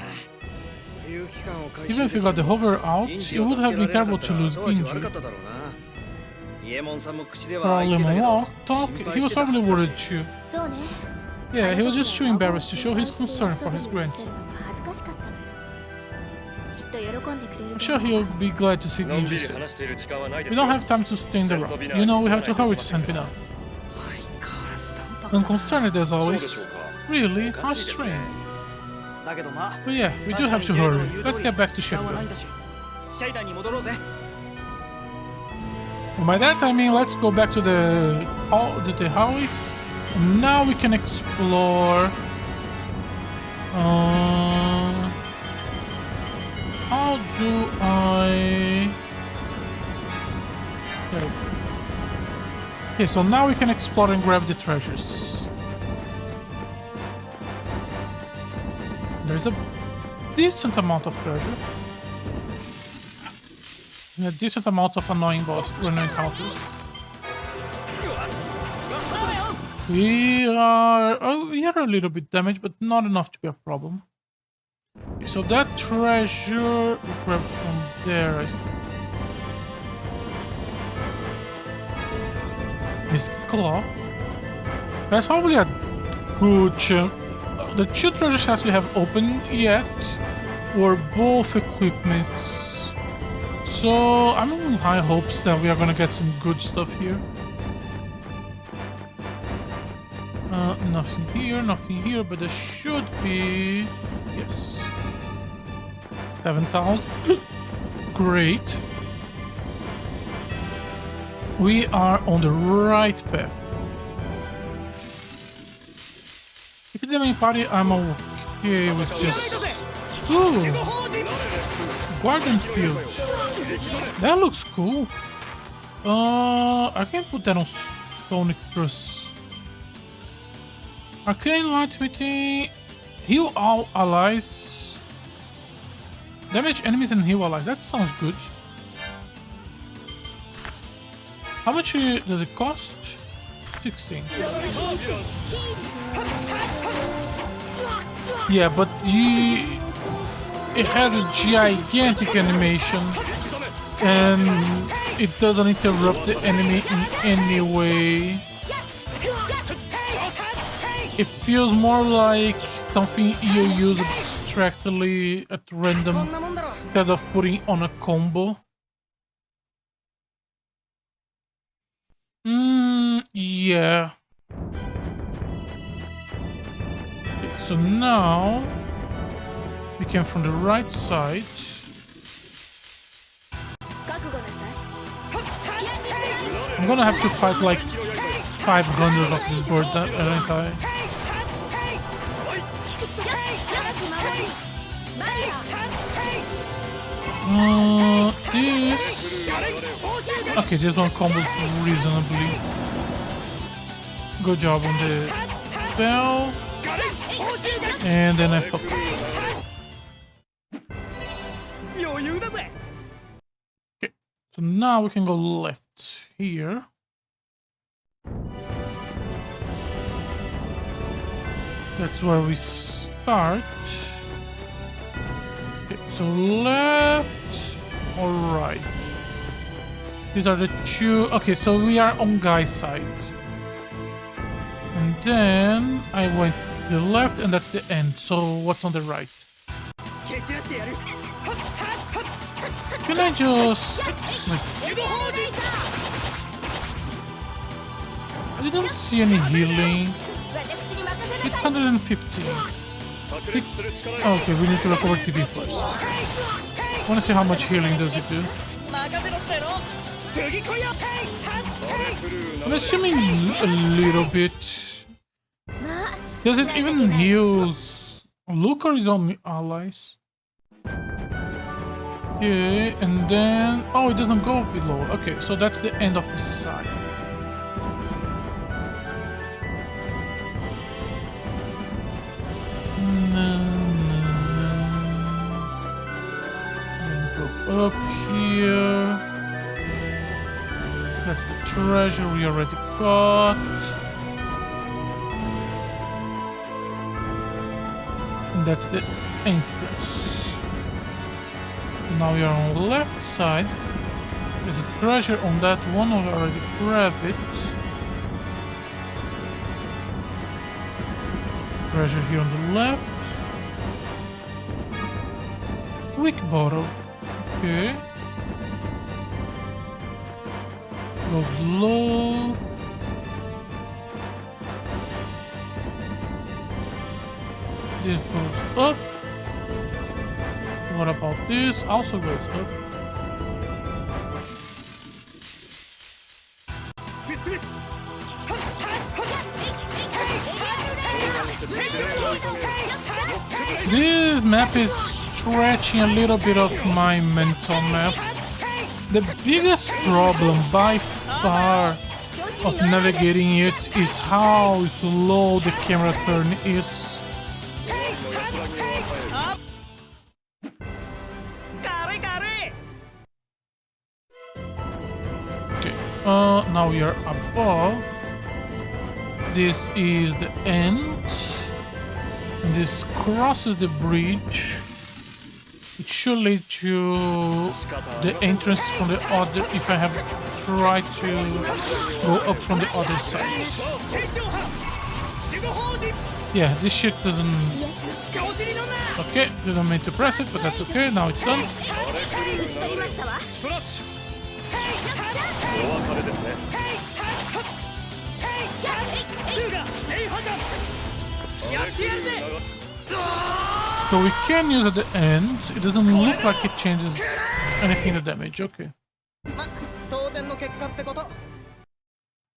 有機関を回 Even if 収 you で got き the た hover out, 銀 it 次を would 助 have けら been れなか terrible った to ら lose 当時悪 Ginji. かっただろうな。伊右衛門さんも口では言 Probably ってたけど Momo. Talk. 心 He 配し was てたは probably ずだ worried し。 too. そうね。 Yeah, he was just too embarrassed to show his concern for his grandson. 恥ずかしかったの。きっと喜んでくれる I'm と sure 思う。 he'll be glad to see のんび Ginji り soon. 話している時間はないで We す don't よ have time to stand around. You know, we have to hurry to San Pinar. 相変わらず淡白だな。 Unconcerned as そうでしょ always. うか Really? おか How しいですね strange. だけどまあ But yeah, we do 確か have に to ジェイドの hurry. 言う Let's 通り get back to 時間はないん Shepard. だしシャイダンに戻ろうぜ。 And by that I mean let's go back to the highways. And now we can explore. How do I? Okay. Okay, so now we can explore and grab the treasures. There's a decent amount of treasure. And a decent amount of annoying boss encounters. We are a little bit damaged, but not enough to be a problem. Okay, so that treasure we grabbed from there. This claw. That's probably a good chunk. The two treasure chests we have opened yet were both equipments. So I'm in high hopes that we are gonna get some good stuff here. Nothing here, but there should be... Yes. 7,000. Great. We are on the right path. If it's the main party, I'm okay with just... Ooh! Garden field. That looks cool. I can put that on Sonic Trust. Arcane Light Meeting. Heal all allies. Damage enemies and heal allies. That sounds good. How much does it cost? 16. Yeah, but it has a gigantic animation and it doesn't interrupt the enemy in any way. It feels more like something you use abstractly at random instead of putting on a combo. Yeah. Okay, so now we came from the right side. I'm gonna have to fight like 500 of these birds at a time. This... Okay, this one combos reasonably. Good job on the bell. And then I fucked up. Okay, so now we can go left here. That's where we start. Okay, so left or right? These are the two. Okay, so we are on Guy's side. And then I went the left, and that's the end. So what's on the right? 蹴散らしてやるはっはっはっ Can I just like, 守護法人 I didn't see any healing. 私に任せなIt's さい 115. 炸裂する力よ Okay, we need to recover TB first. Wanna see how much healing does it do? 任せろっての次来いよバレクルー I'm な assuming a little bit. まあ Does it even heal Luke or his own allies? Okay, and then... Oh, it doesn't go below. Okay, so that's the end of the side. Go up here. That's the treasure we already got. And that's the entrance. Now we are on the left side. There's a treasure on that one. I already grabbed it. Treasure here on the left. Weak bottle. Okay. Goes low. This goes up. What about this? Also goes up. ぶっ潰す This map is stretching a little bit of my mental map. The biggest problem by far of navigating it is how slow the camera turn is. 軽い軽い Okay, now we are above. This is the end. This crosses the bridge. It should lead to the entrance from the other if I have tried to go up from the other side. 天井派守護法人 Yeah, this shit doesn't... 癒しの力 調子に乗んな Okay, didn't mean to press it, but that's okay. Now it's done. 打ち取りましたわスプラッシュお別れですねツーがエイハザーやってやるぜ So we can use at the end. It doesn't look like it changes anything in the damage. Okay. ま当然の結果ってこと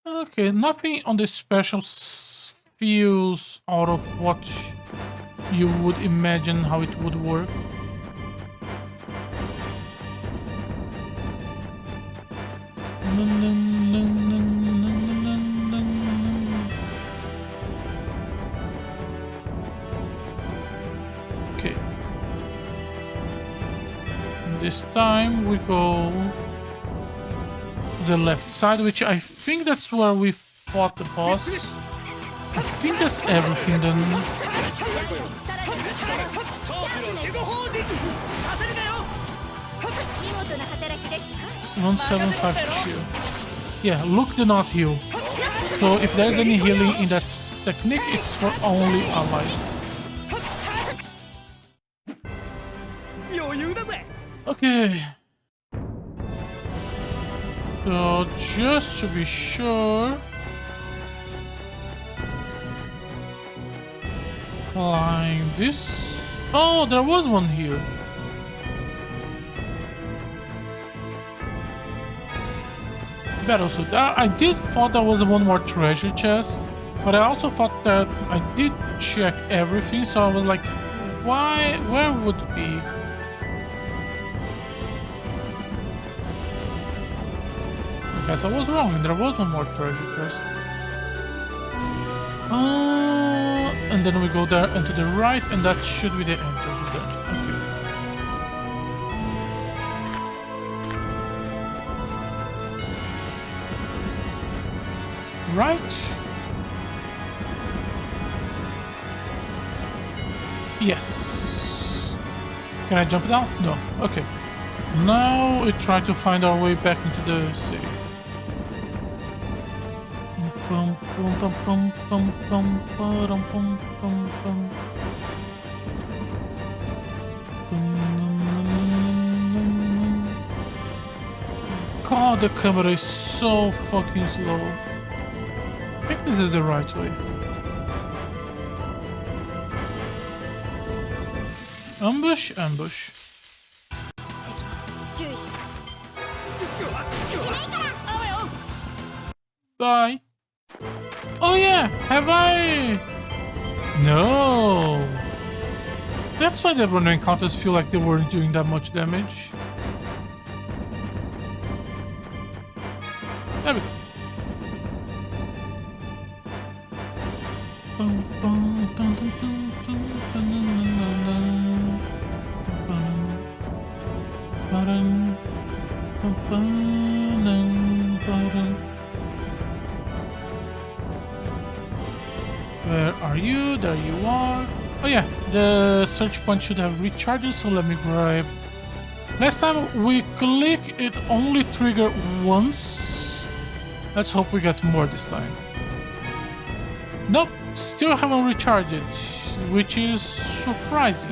Okay, nothing on the special feels out of what you would imagine how it would work. Okay. This time we go to the left side, which I think that's where we fought the boss. I think that's everything then. 守護法人させるなよ見事な働きです 175 to shield. Yeah, Luke did not heal. So if there's any healing in that technique, it's for only allies. 余裕だぜ Okay. So just to be sure, climb this. Oh, there was one here. But also, I did thought there was one more treasure chest, but I also thought that I did check everything, so I was like, why? Where would it be? I guess I was wrong, and there was one more treasure chest. And then we go there and to the right, and that should be the end of the dungeon. Okay. Right? Yes. Can I jump down? No. Okay. Now we try to find our way back into the city. Bum, bum, bum, bum, bum, bum, ba-dum, bum, bum, bum. God, the camera is so fucking slow. I think this is the right way. Ambush, ambush. 注意して Bye. Oh yeah, have I? No. That's why the runner encounters feel like they weren't doing that much damage. There we go. Bum, bum, dun, dun, dun, dun, dun, dun, dun, dun, dun, dun, dun, dun, dun. Where are you? There you are. Oh yeah, the search point should have recharges, so let me grab. Last time we click, it only triggered once. Let's hope we get more this time. Nope, still haven't recharged it, which is surprising.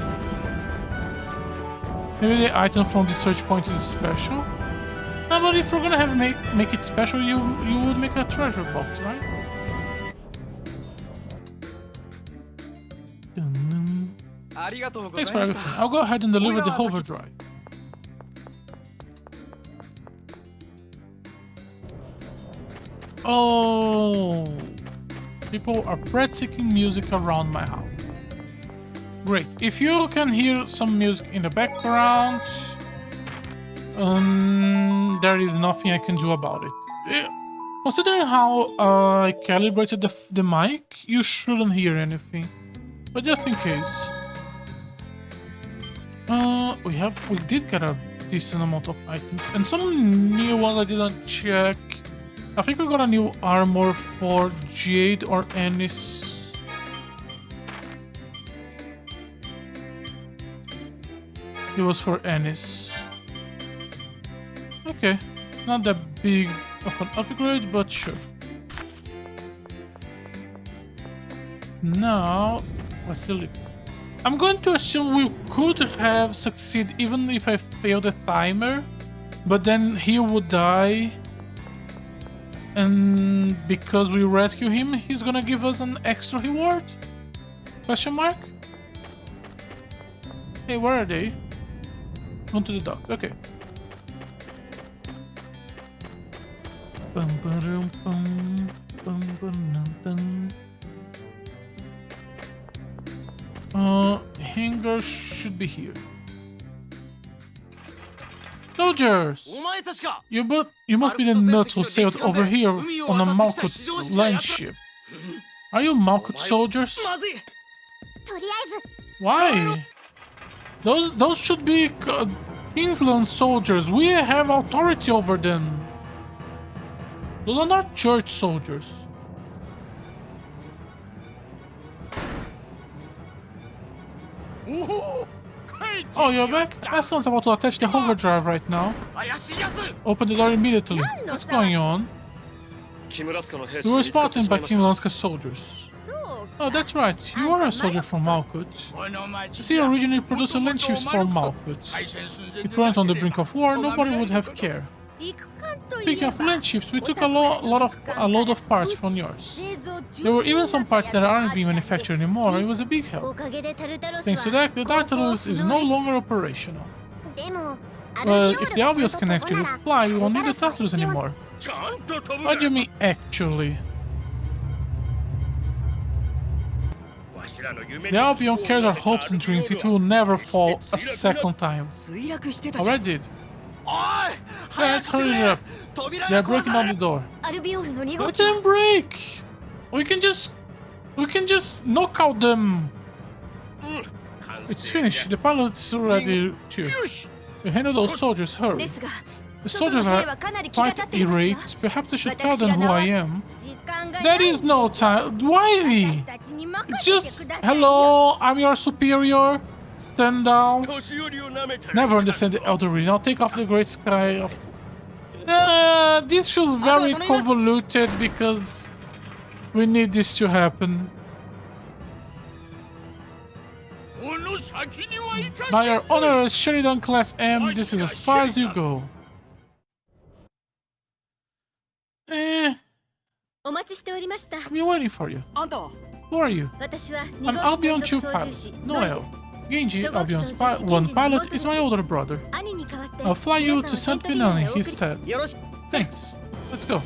Maybe the item from the search point is special? No, but if we're gonna have make it special, you would make a treasure box, right? Thanks for everything. I'll go ahead and deliver the overdrive. Oh, people are breathtaking music around my house. Great. If you can hear some music in the background, there is nothing I can do about it. Considering how I calibrated the mic, you shouldn't hear anything. But just in case. We did get a decent amount of items. And some new ones I didn't check. I think we got a new armor for Jade or Ennis. It was for Ennis. Okay. Not that big of an upgrade, but sure. Now, what's the liquid? I'm going to assume we could have succeeded even if I failed the timer, but then he would die, and because we rescue him, he's gonna give us an extra reward? Question mark? Hey, where are they? Going to the dock, okay. Bum, ba-dum, bum, bum, ba-dum, dum. Hangar should be here. Soldiers! You must be the nuts who sailed over here on a Malkut land ship. Are you Malkut soldiers? とりあえず Why? Those should be Kingsland soldiers. We have authority over them. Those are not church soldiers. Oh, you're back? Aslan's about to attach the overdrive right now. Open the door immediately. What's going on? We were spotted by King Lanska's soldiers. そう Oh, that's right. You are a soldier from Malkut. I see you originally produced land ships for Malkut. If we weren't on the brink of war, nobody would have cared. 陸艦とい Speaking え of ば land ships, we took a load of parts from yours. 製造中 There were even some parts that aren't being manufactured anymore. It was a big お help. かげでタルタロス Thanks to は that, the Tartarus is no longer operational. でも Well, if the Albios can actually fly, we won't need the Tartarus anymore. What do you mean, actually? The Albion carries our hopes and dreams. It will never fall a second time. 墜落してたじゃん Already did. Guys, hurry it up. They're breaking down the door. アルビオールの2号 Let 機 them break. We can just knock out them. It's finished. The pilot is ready too. We handle those soldiers. で Hurry. すが The 外 soldiers の兵 are はかなり気が quite 立っていますよ irate. Perhaps I should tell them who I am. 時間が There is no time. Why? 私たちに任 It's せて just くださいよ hello. I'm your superior. Stand down. 年寄りを舐めたり Never understand the elderly. Now take off the great sky of. This feels very convoluted because We need this to happen. この先には行かせ By your honor as Sheridan Class M, this is as far as you go. お待ちしておりました。 I've been waiting for you. あんたは Who are you? 私は I'm Albion 2 pilot, Noel. Genji, Albion's 1 pilot, is my older brother. 兄に代わって I'll fly you to St. Pinan in his stead. よろしく Thanks. Let's go.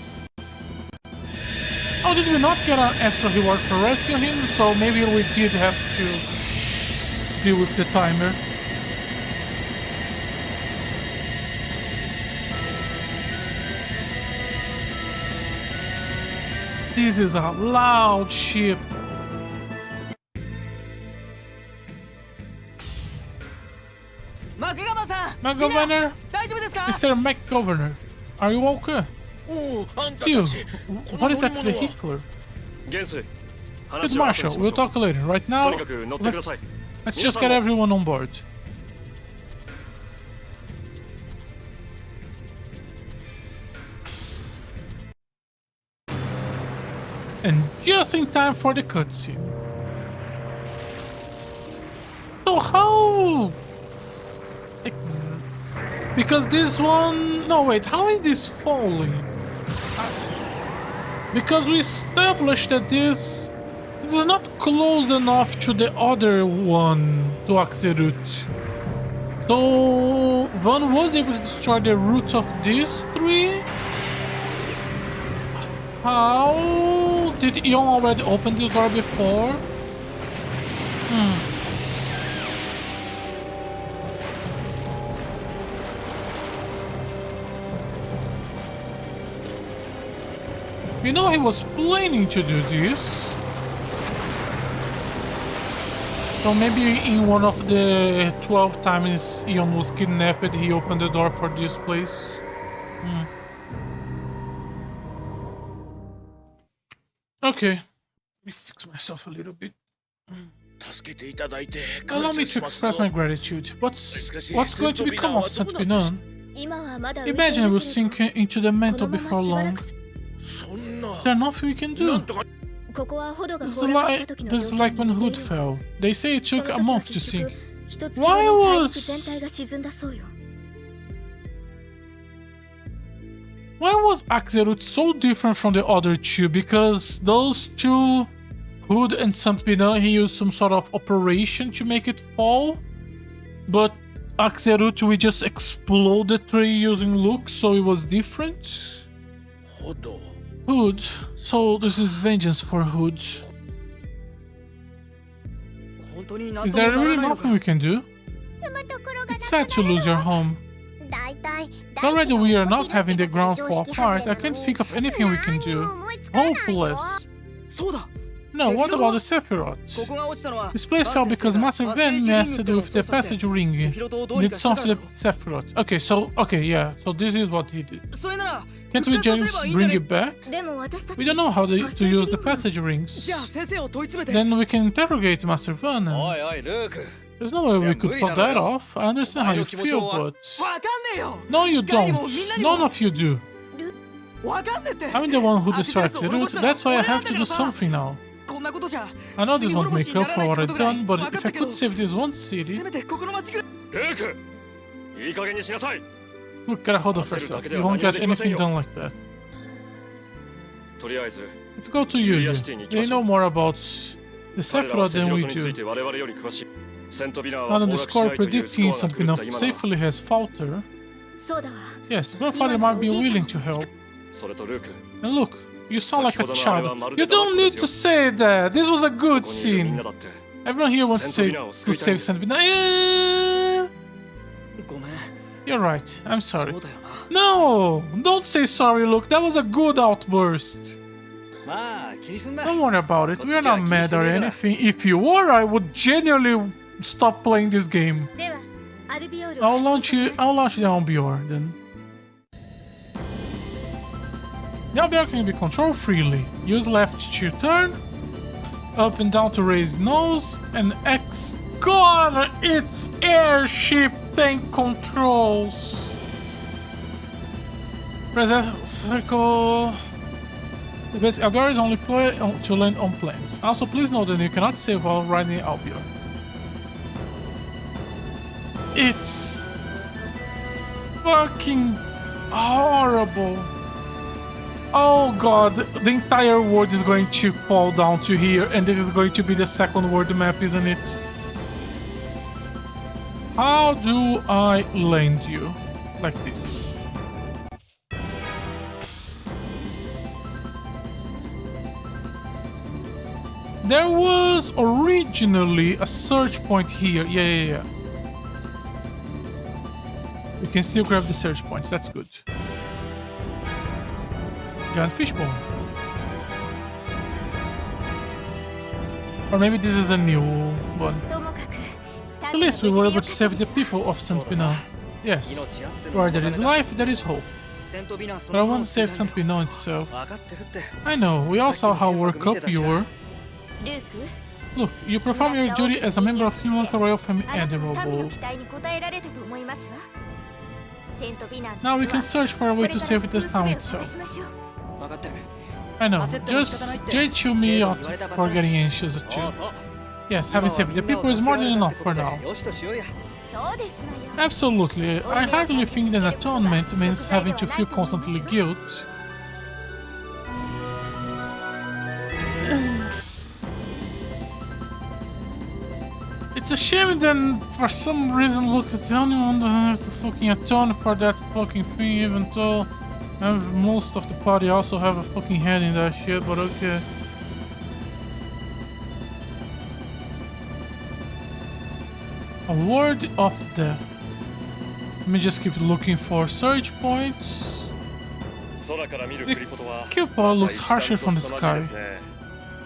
Oh, did we not get an extra reward for rescuing him? So maybe we did have to deal with the timer. This is a loud ship. McGovernor? 大丈夫ですか Mr. McGovernor, are you okay? おおあんた You, たち what is that vehicle? 元帥 Good 話は後 Marshal, にし we'll ましょう talk later. Right と now, にかく乗ってください let's just get everyone on board. And just in time for the cutscene. So how... Because this one... No, wait, how is this falling? Because we established that this is not close enough to the other one, to Axerut. So one was able to destroy the root of these three? How? Did Eon already open this door before? You know he was planning to do this. So maybe in one of the 12 times Eon was kidnapped, he opened the door for this place. Okay. Let me fix myself a little bit. 助けていただいて Allow 感 me 謝 to します express my gratitude. What's going to become of St. Pinan? 今はまだ Imagine we'll sink into the こ mantle のまま before しばら long. くす そんな There's nothing we can な do. んとかここはホドが This 崩 is 落した like 時の this 状 is 況 like に when 似てい Hood る fell. They say it そ took の a 時は month to 結 sink. 局一つ Why の大陸 was- 全体が沈んだそうよ Why was Axerut so different from the other two? Because those two, Hood and St. Pinan, he used some sort of operation to make it fall. But Axerut, we just explode the tree using Luke, so it was different. ほど Hood. So this is vengeance for Hood. 本当に何 Is とも there なら really ないの nothing か we can do? 住むところが It's sad to lose your home. Already we are not having the ground fall apart. I can't think of anything we can do. Hopeless. そうだ No, what about the Sephiroth? ここが落ちたのは This place fell because Master Gwen messed with the passage ring. セフィロトをどうに Did かしたか something ら to Sephiroth. Okay, yeah. So this is what he did. それなら Can't we 復活させれ just ばいいんじゃ bring ね it back? でも私たち We don't know how to use the passage rings. じゃあ先生を問い詰めて Then we can interrogate Master Vernon. おいおいルーク There's no way we could pull that off. I understand how you feel, but わかんねえよ no, you ガイに don't. もみんなにも None of you do. わかんねえって I'm the one who distracts the root. That's why I have to do something now. こんなことじゃ I know this 次 won't 滅ぼし make にな up ら for ない what こ I've とぐらい done, but 分か if った I けど could save this one せ city, めてここの町ぐらいルークいい加減にしなさい look, get a hold of yourself. You won't get anything done like that. とりあえず Let's go to Yulia. They know more about the 彼らは Sephiroth セフィ than ロ we トについ do. て我々より詳しいセントビナーは Now 崩 that the 落しな score いというスコ predicting アが St. 狂っ Pinan た今なら safely has faltered, そうだわ yes, grandfather might be willing to help. それとルーク And look, you sound like a 先ほどのあれはま child. るで You don't need to say that. This was a こ good こにいるみん scene. なだって Everyone here wants to Saint Pinanを to 救いたいん save です St. Pinan. Eh, ごめん you're right. I'm そ sorry. うだよな No, don't say sorry, Luke. That was a good outburst. まあ気にすんな Don't worry about it. We are not mad or anything. If you were, I would genuinely stop playing this game. ではアルビオールを I'll 発信 launch you. I'll launch the Albior then. The Albior can be controlled freely. Use left to turn, up and down to raise nose, and X. God, it's airship tank controls. Press S circle. The best Algar is only play to land on planes. Also, please note that you cannot save while riding Albion. It's fucking horrible. Oh god, the entire world is going to fall down to here, and this is going to be the second world map, isn't it? How do I land you? Like this. There was originally a search point here. Yeah. We can still grab the search points, that's good. Giant fishbone. Or maybe this is a new one. At least we were able to save the people of Saint Pinon. Yes. Where there is life, there is hope. But I won't save Saint Pinon itself. I know, we all saw how worked up you were. Look, you perform your duty as a member of Human Royal Family admirable. Now we can search for a way to save this town itself. I know, just chew me out for getting anxious at you. Yes, having saved the people is more than enough for now. Absolutely, I hardly think that atonement means having to feel constantly guilt. It's a shame then for some reason Luke is the only one that has to fucking atone for that fucking thing, even though most of the party also have a fucking head in that shit, but okay. A word of death. Let me just keep looking for search points. The cupola looks harsher from the sky.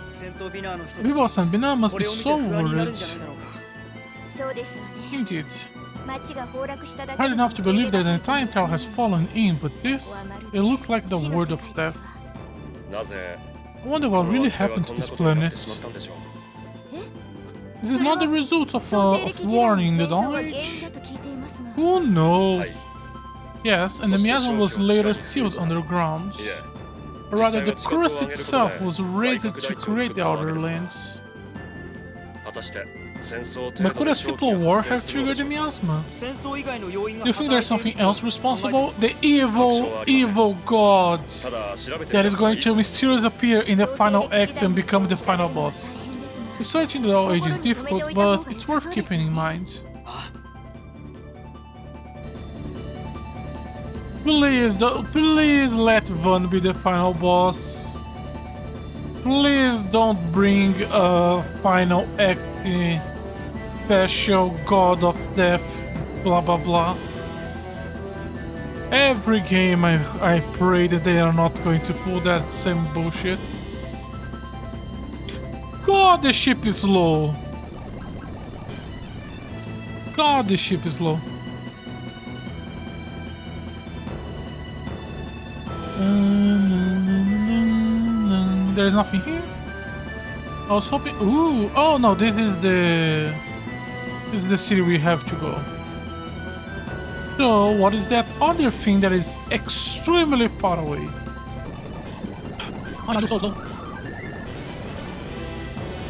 The people of Saint Pinon must be so worried. Indeed. Hard enough to believe that the entire town has fallen in, but this, it looks like the word of death. I wonder what really happened to this planet. This is not the result of warning in the Dawn Age? Who knows? Yes, and the miasma was later sealed underground. Or rather, the crust itself was raised to create the outer lands. But could a simple war have triggered the miasma? Do you think there's something else responsible? The evil god that is going to mysteriously appear in the final act and become the final boss. Researching the Dawn Age is difficult, but it's worth keeping in mind. Please let Van be the final boss. Please don't bring a final act special god of death, blah blah blah. Every game I pray that they are not going to pull that same bullshit. God, the ship is low. God, the ship is low. There's nothing here. I was hoping. Ooh, oh no, this is the city we have to go. So, what is that other thing that is extremely far away?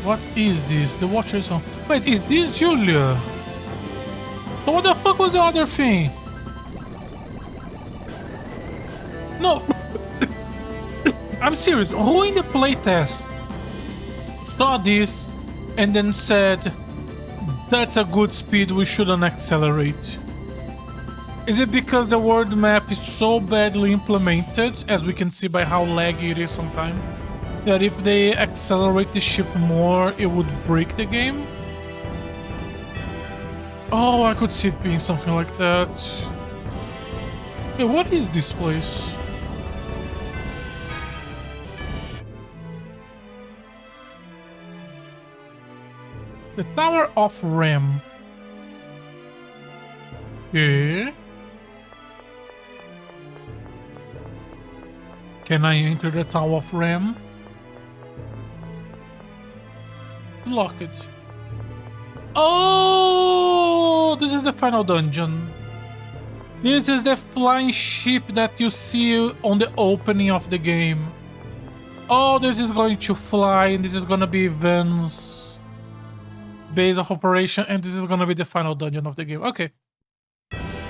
What is this? The Watcher is home. Wait, is this Julia? So what the fuck was the other thing? No. I'm serious. Who in the playtest saw this and then said, that's a good speed, we shouldn't accelerate? Is it because the world map is so badly implemented, as we can see by how laggy it is sometimes, that if they accelerate the ship more, it would break the game? Oh, I could see it being something like that. Hey, what is this place? The Tower of Ram. Okay. Can I enter the Tower of Ram? Lock it. Oh, this is the final dungeon. This is the flying ship that you see on the opening of the game. Oh, this is going to fly, and this is gonna be Vin's base of operation, and this is gonna be the final dungeon of the game. Okay.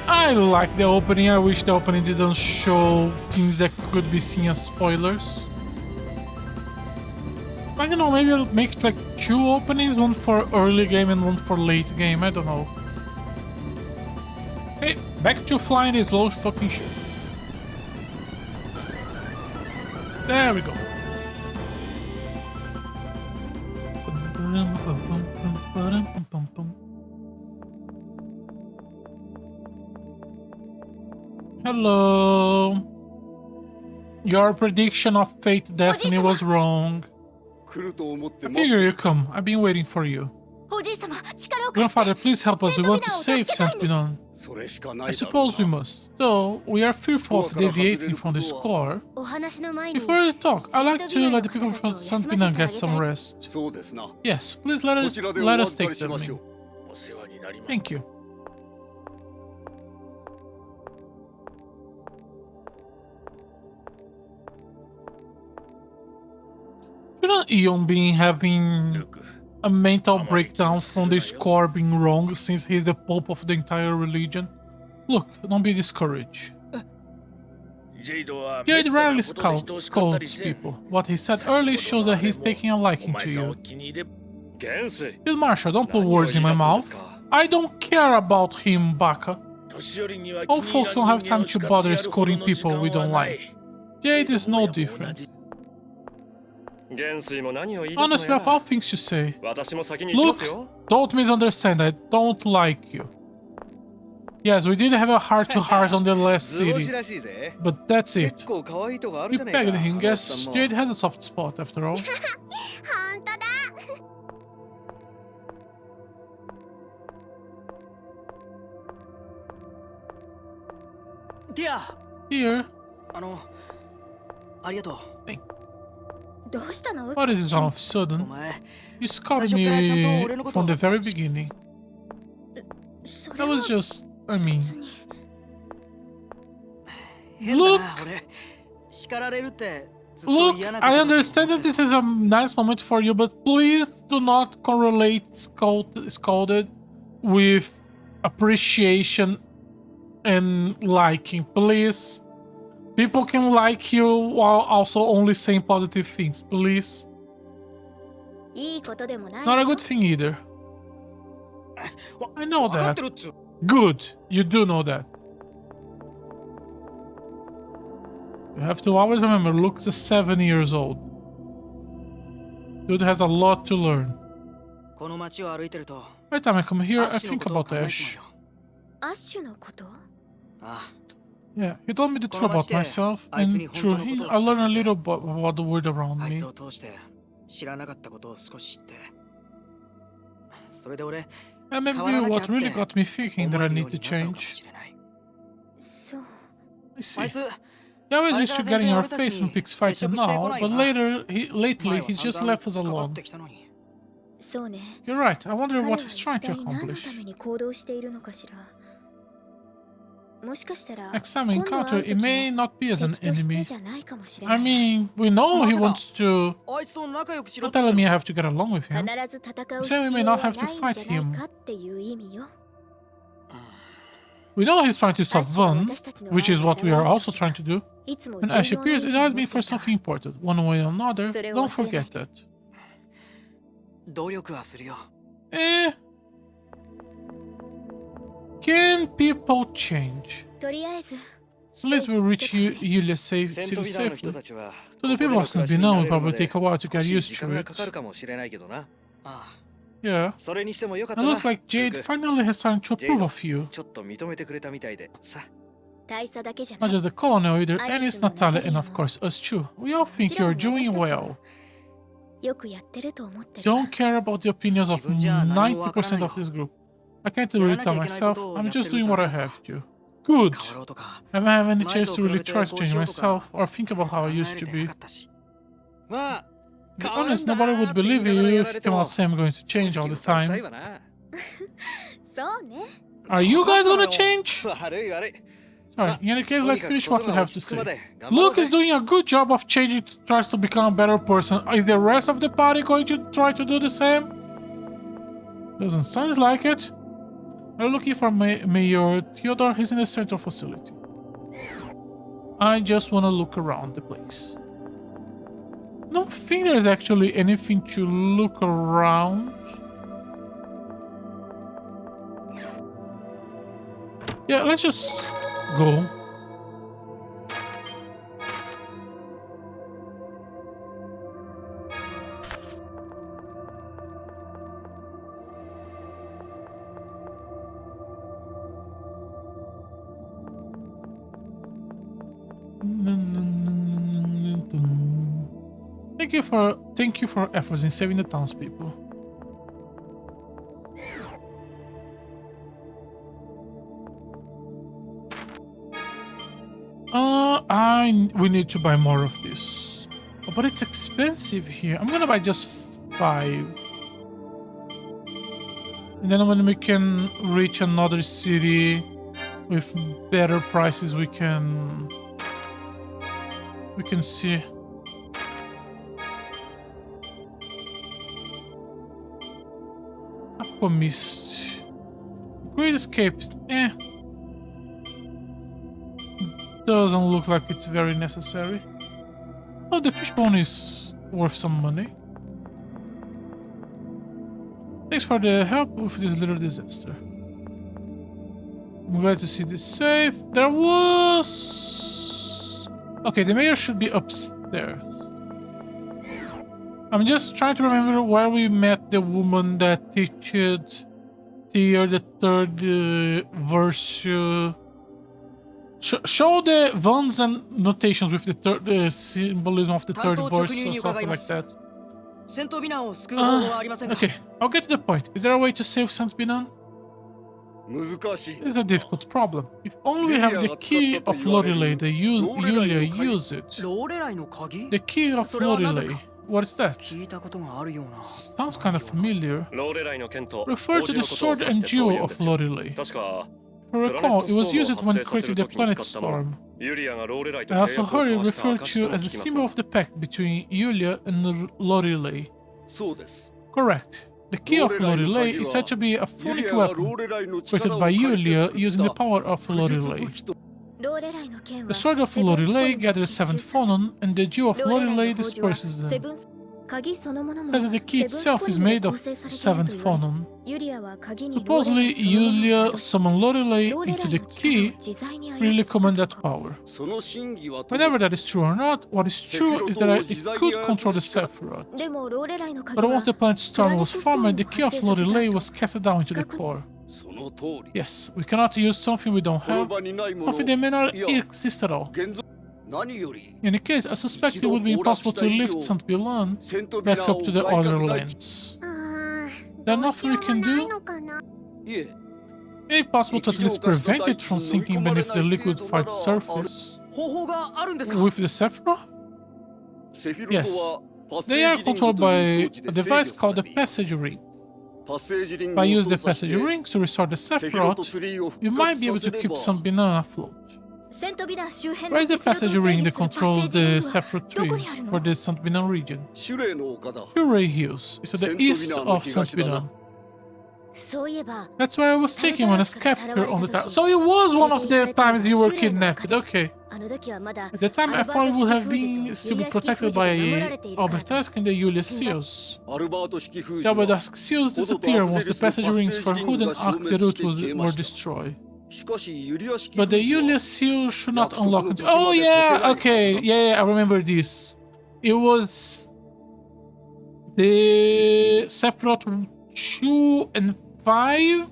I like the opening. I wish the opening didn't show things that could be seen as spoilers. I don't know, maybe I'll make like 2 openings, one for early game and one for late game, I don't know. Hey, back to flying this low fucking shit. There we go. Hello. Your prediction of Fate Destiny was wrong. I figure you come. I've been waiting for you. おじい様、力を貸して。 Grandfather, please help us. We want to save Saint Binon. I suppose we must. Though we are fearful of deviating from the score. お話の前に。 Before we talk, I'd like to let the people from Saint Binon get some rest. Yes, please let us take them in. Thank you. Shouldn't Eon be having a mental breakdown from the score being wrong since he's the pope of the entire religion? Look, don't be discouraged. Jade rarely scolds people. What he said earlier shows that he's taking a liking to you. Field Marshal, don't put words in my mouth. I don't care about him, Baka. Old folks don't have time to bother scolding people we don't like. Jade is no different. Honestly, I have all things to say. Look, don't misunderstand, I don't like you. Yes, we did have a heart-to-heart on the last city, but that's it. You pegged him, guess Jade has a soft spot after all. 本当だ。 ディア Here. ありがとう。 どうしたの？ What is this all of a お sudden? 前 You scored me from the very beginning. そ That れは was just, I mean... 変だな俺叱られるってずっと Look, 嫌なこと I だと思って understand that this is a nice moment for you, but please do not correlate scolded with appreciation and liking, please. People can like you while also only saying positive things, please. いいことでもない Not a よ。 good thing either. I know 分かっ that. てるっつう Good, you do know that. You have to always remember, Luke's 7 years old. Dude has a lot to learn. この街を歩いてると Every time I come here, ア I ッシュの think ことを about 考えて Ash. まうよアッシュのこと？ああ Yeah, he told me the truth about myself, and through him, I learned a little about the world around あい me. つを通して知らなかったことを少し知ってそれで俺 And maybe 変わらなきゃっ what て really got me thinking 思 that え I るよ need う to になったのかも change. しれない そう。I see. あいつ He always あれ used か to ら get 全 in 然 our 俺たち face に and pick 接 fights 触 and してこ now, ない but な lately 前 he は just 散々 left us 関わっ alone. てきたのに そうね。 You're right. I wonder 彼は what 一 he's trying to 体何のた accomplish. めに行動しているのかしら。もしかしたら Next time we 今度 encounter, 会う it 時 may も not be as an 敵として enemy. じゃないかもしれ I ない。 mean, we know he wants to. あいつと仲良くしろ You're って telling me I have to get along with 必 him. ず戦う Say we 必 may 要は not ない have ん to じ fight ゃない him. かっていう意味よ。 We know he's trying to ア stop ッシュが Vun, 私たちの which is 前 what に we are 現れ also た trying 時 to do. いつも When 重 Ash 要な appears, 意 it 味を has 持 been って for いた something important. One way or another. それを Don't 忘れない forget that. 努力はするよ Eh. Can people change? とりあえず At least we'll reach Yulia's セント city ビナーの safely. 人たちは To the people of St. Binan, will probably take a while to get 少し used 時間 to が it. かかるかもしれないけどなああ Yeah. それにしてもよかった It な looks like Jade ルク finally has started to approve of you. ちょっと認めてくれたみたいでさ大佐だけじゃな Not い just the colonel either, Alice Annie's, no Natalia, and Natalia of mo. course us too. We all think もちろん you're doing 私たちも well. よくやってると思ってるわ Don't care about the opinions of 自分じゃ何もわからない 90% よ of this group. I can't really tell myself. I'm just doing what I have to. Good. 変わろうとか I haven't had any 前 chance と to 比 really べて try to こう change しようとか myself or think about how 考 I え used れ to て be. なかったしまあ To be 変わる honest, んだ nobody な would って言い believe ながら you や if ら you れて came も out saying I'm going to change all 正 the 直うさんくさい time. わなそうね Are you guys gonna change? 悪い悪い So Alright, in any case, とに let's かく finish こ what と we が have 落 to ち着く say. まで頑張ろう Luke is ぜ doing a good job of changing to try to become a better person. Is the rest of the party going to try to do the same? Doesn't sound like it. We're looking for Mayor Theodore. He's in the central facility. I just want to look around the place. Don't think there's actually anything to look around. Yeah, let's just go. Thank you for efforts in saving the townspeople. We need to buy more of this. Oh, but it's expensive here. I'm gonna buy just 5. And then when we can reach another city with better prices, we can see. Aqua Mist. Great Escape. Doesn't look like it's very necessary. Oh, the fishbone is worth some money. Thanks for the help with this little disaster. I'm glad to see this safe. There was... Okay, the mayor should be upstairs. I'm just trying to remember where we met the woman that teached Tier the third verse. Show the ones and notations with the symbolism of the third verse or something like that. Okay, I'll get to the point. Is there a way to save Saint Binan? This is a difficult problem. If only we have the key of Lorelei, Yulia use it. The key of Lorelei. What is that? Sounds kind of familiar. Refer to the sword and jewel of Lorelei. If I recall, it was used when creating the planet storm. I also heard it referred to as a symbol of the pact between Yulia and Lorelei. Correct. The key of Lorelei is said to be a phonic weapon created by Yulia using the power of Lorelei. The sword of Lorelei gathers 7 phonon, and the jewel of Lorelei disperses them. Says that the key itself is made of 7 phonon. Supposedly, Yulia summoned Lorelei into the key, really command that power. Whether that is true or not, what is true is that it could control the Sephiroth. But once the planet storm was formed, the key of Lorelei was cast down into the core. Yes, we cannot use something we don't have, something that may not exist at all. In any case, I suspect it would be impossible to lift Saint Bilan back up to the other lands. There's nothing we can do? Is it possible to at least prevent it from sinking beneath the liquefied surface? With the Sephiroth? Yes. They are controlled by a device called the Passage Ring. By using the Passage Ring to restore the Sephiroth, you might be able to keep Saint Binan afloat. Where is the Passage Ring that controls the Sephiroth tree for the Saint Binan region? Shuray Hills. It's to the east of Saint Binan. That's where I was taken when I was captured on the time. So it was one of the times you were kidnapped. Okay. At the time, I thought it would have been still protected by Albertask and the Yulia seals. The Albertask seals disappeared once the Passage Rings for Hood and Axerut were destroyed. But the Yulia seal should not unlock it. Oh yeah, okay, yeah, I remember this. It was the Sephiroth 2 and 5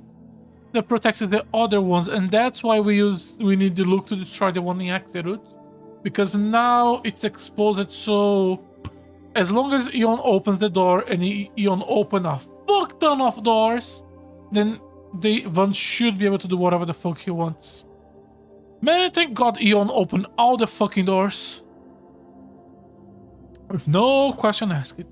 that protected the other ones, and that's why we need the Luke to destroy the one in Axerut, because now it's exposed. So as long as Eon opens the door, and Eon open a fuck ton of doors, then one should be able to do whatever the fuck he wants. Man, thank God Eon opened all the fucking doors. With no question asked.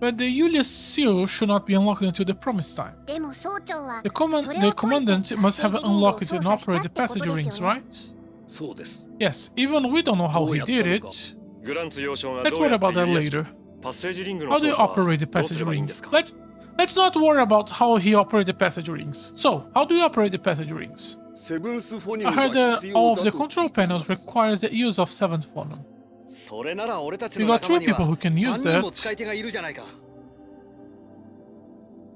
But the Julius seal should not be unlocked until the promised time. でも総長は The それ the を解いて commandant must have パッセージリングを unlocked it 操 and 作した operate っ the てこと passage です rings, よね right? そうです Yes, even we don't know how he did it. グランツ幼少が Let's どう worry やって about that ユリア式 later. パッセージリングの How do 操 you 作は operate the どうす passage ればいいん rings? ですか Let's not worry about how he operated the passage rings. So, how do you operate the passage rings? セブンスフォニ I ムが heard that 必 all 要 of だ the と control 聞いていま panels す requires the use of seventh phonum. それなら俺たち We の got 仲間 three に people は who can use 3人も that. 使い手がいるじゃないか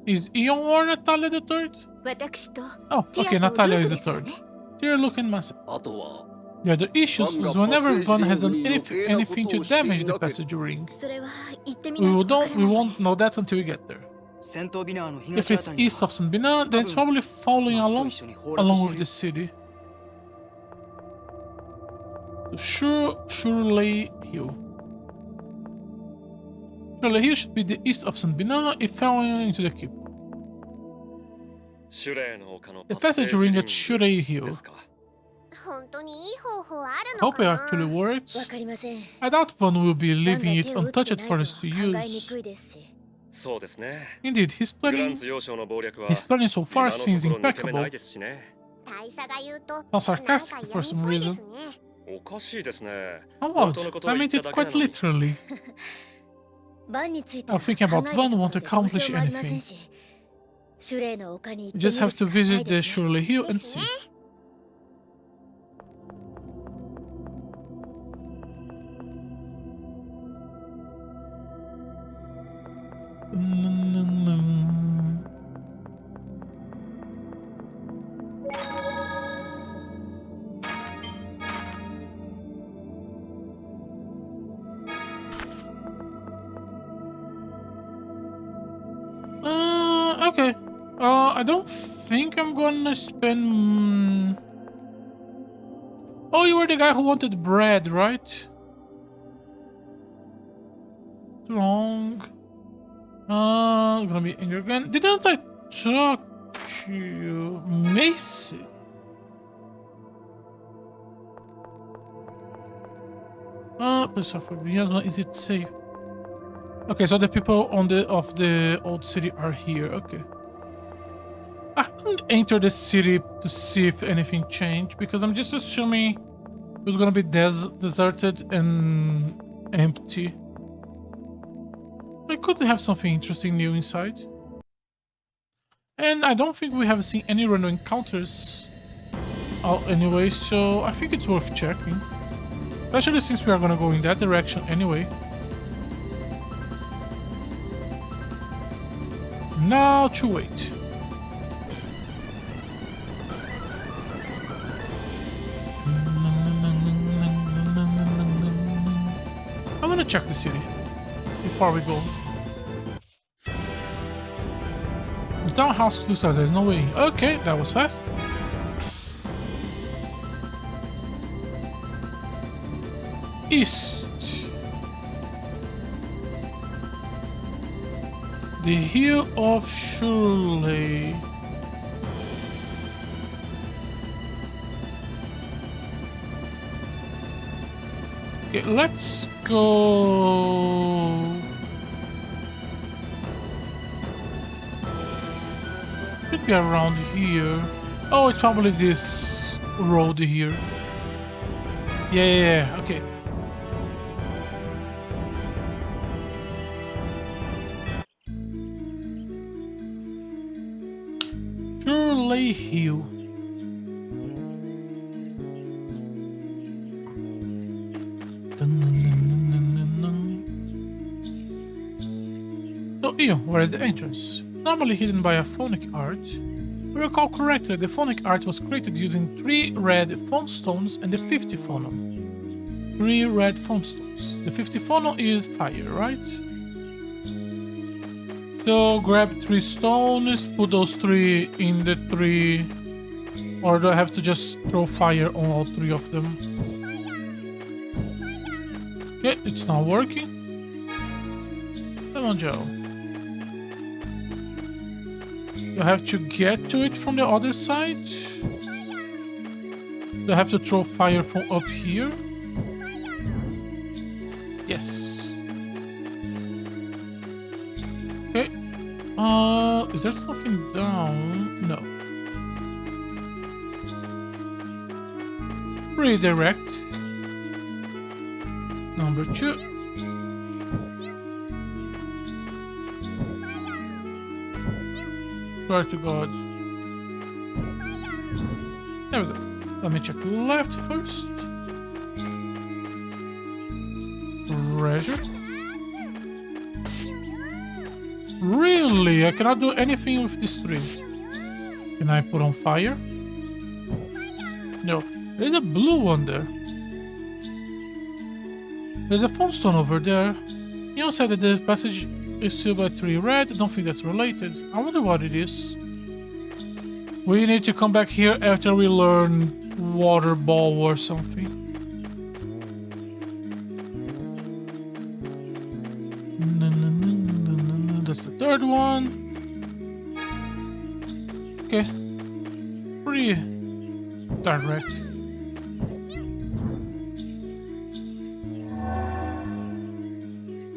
Is Ion or Natalia the third? 私と Oh, ティ okay, アと Natalia ルー is ク the ですよ third. ね They're looking massive. あとは The other issues is whenever Van has done anything to damage the passage ring. それは行ってみ We ないとわから we ないわ won't know that until we get there. 戦闘ビナーの If 東あ it's たりに east of San Bina, then it's probably following 町と along 一緒に崩落 along して with い the る city. Surely Hill. Surely Hill should be the east of San Bina if following into the keep. シュレイの丘の The パッセー passage ジ ring リン at グ Shurei で Hill. すか本当にいい方法ある I の hope か it な actually わ works. かりません I doubt Van will be なんだ leaving it 手を打ってない untouched と for は us to 考えに use. くいですしそうですね Indeed, his グラン planning ツ幼少の謀略は his planning so 今 far のと seems ころ抜け目な impeccable. いですしね大佐が言うと Sounds なんか sarcastic for 闇 some っぽいで reason. すねおかしいですね How 本当のこ about? とを I 言っ meant た it だけな quite のに literally. バンについて I'm thinking about 考えた Van ところ won't でどうし accomplish ようもありません anything. しシュレイの丘に行 You ってみ just る have し to かない visit the ですね Shurley Hill で and す see. ね Okay. I don't think I'm gonna spend. Oh, you were the guy who wanted bread, right? Wrong. Gonna be angry again. Didn't I talk to you, Macy? Please suffer. Is it safe? Okay, so the people on the of the old city are here. Okay. I haven't entered the city to see if anything changed because I'm just assuming it was gonna be deserted and empty. I could have something interesting new inside. And I don't think we have seen any random encounters anyway, so I think it's worth checking. Especially since we are gonna go in that direction anyway. Now to wait. I'm gonna check the city before we go. The townhouse closer, there's no way. Okay, that was fast. East. The Hill of Shirley. Okay, let's go. Should be around here. Oh, it's probably this road here. Yeah, okay. Shirley Hill. So, Ian, where is the entrance? Normally hidden by a phonic art. If I recall correctly, the phonic art was created using 3 red phone stones and the 50 phonum. 3 red phone stones. The 50 phonum is fire, right? So grab 3 stones, put those 3 in the 3, or do I have to just throw fire on all 3 of them? Okay, it's not working. Come on, Joe. Do I have to get to it from the other side? Do I have to throw fire from up here? Yes. Is there something down? No. Redirect. Number 2. Swear to God. There we go. Let me check left first. Treasure. Really? I cannot do anything with this tree. Can I put on fire? No. There's a blue one there. There's a phone stone over there. You said that the passage is sealed by 3 red. I don't think that's related. I wonder what it is. We need to come back here after we learn water ball or something. That's the 3rd one. Okay. Pretty direct.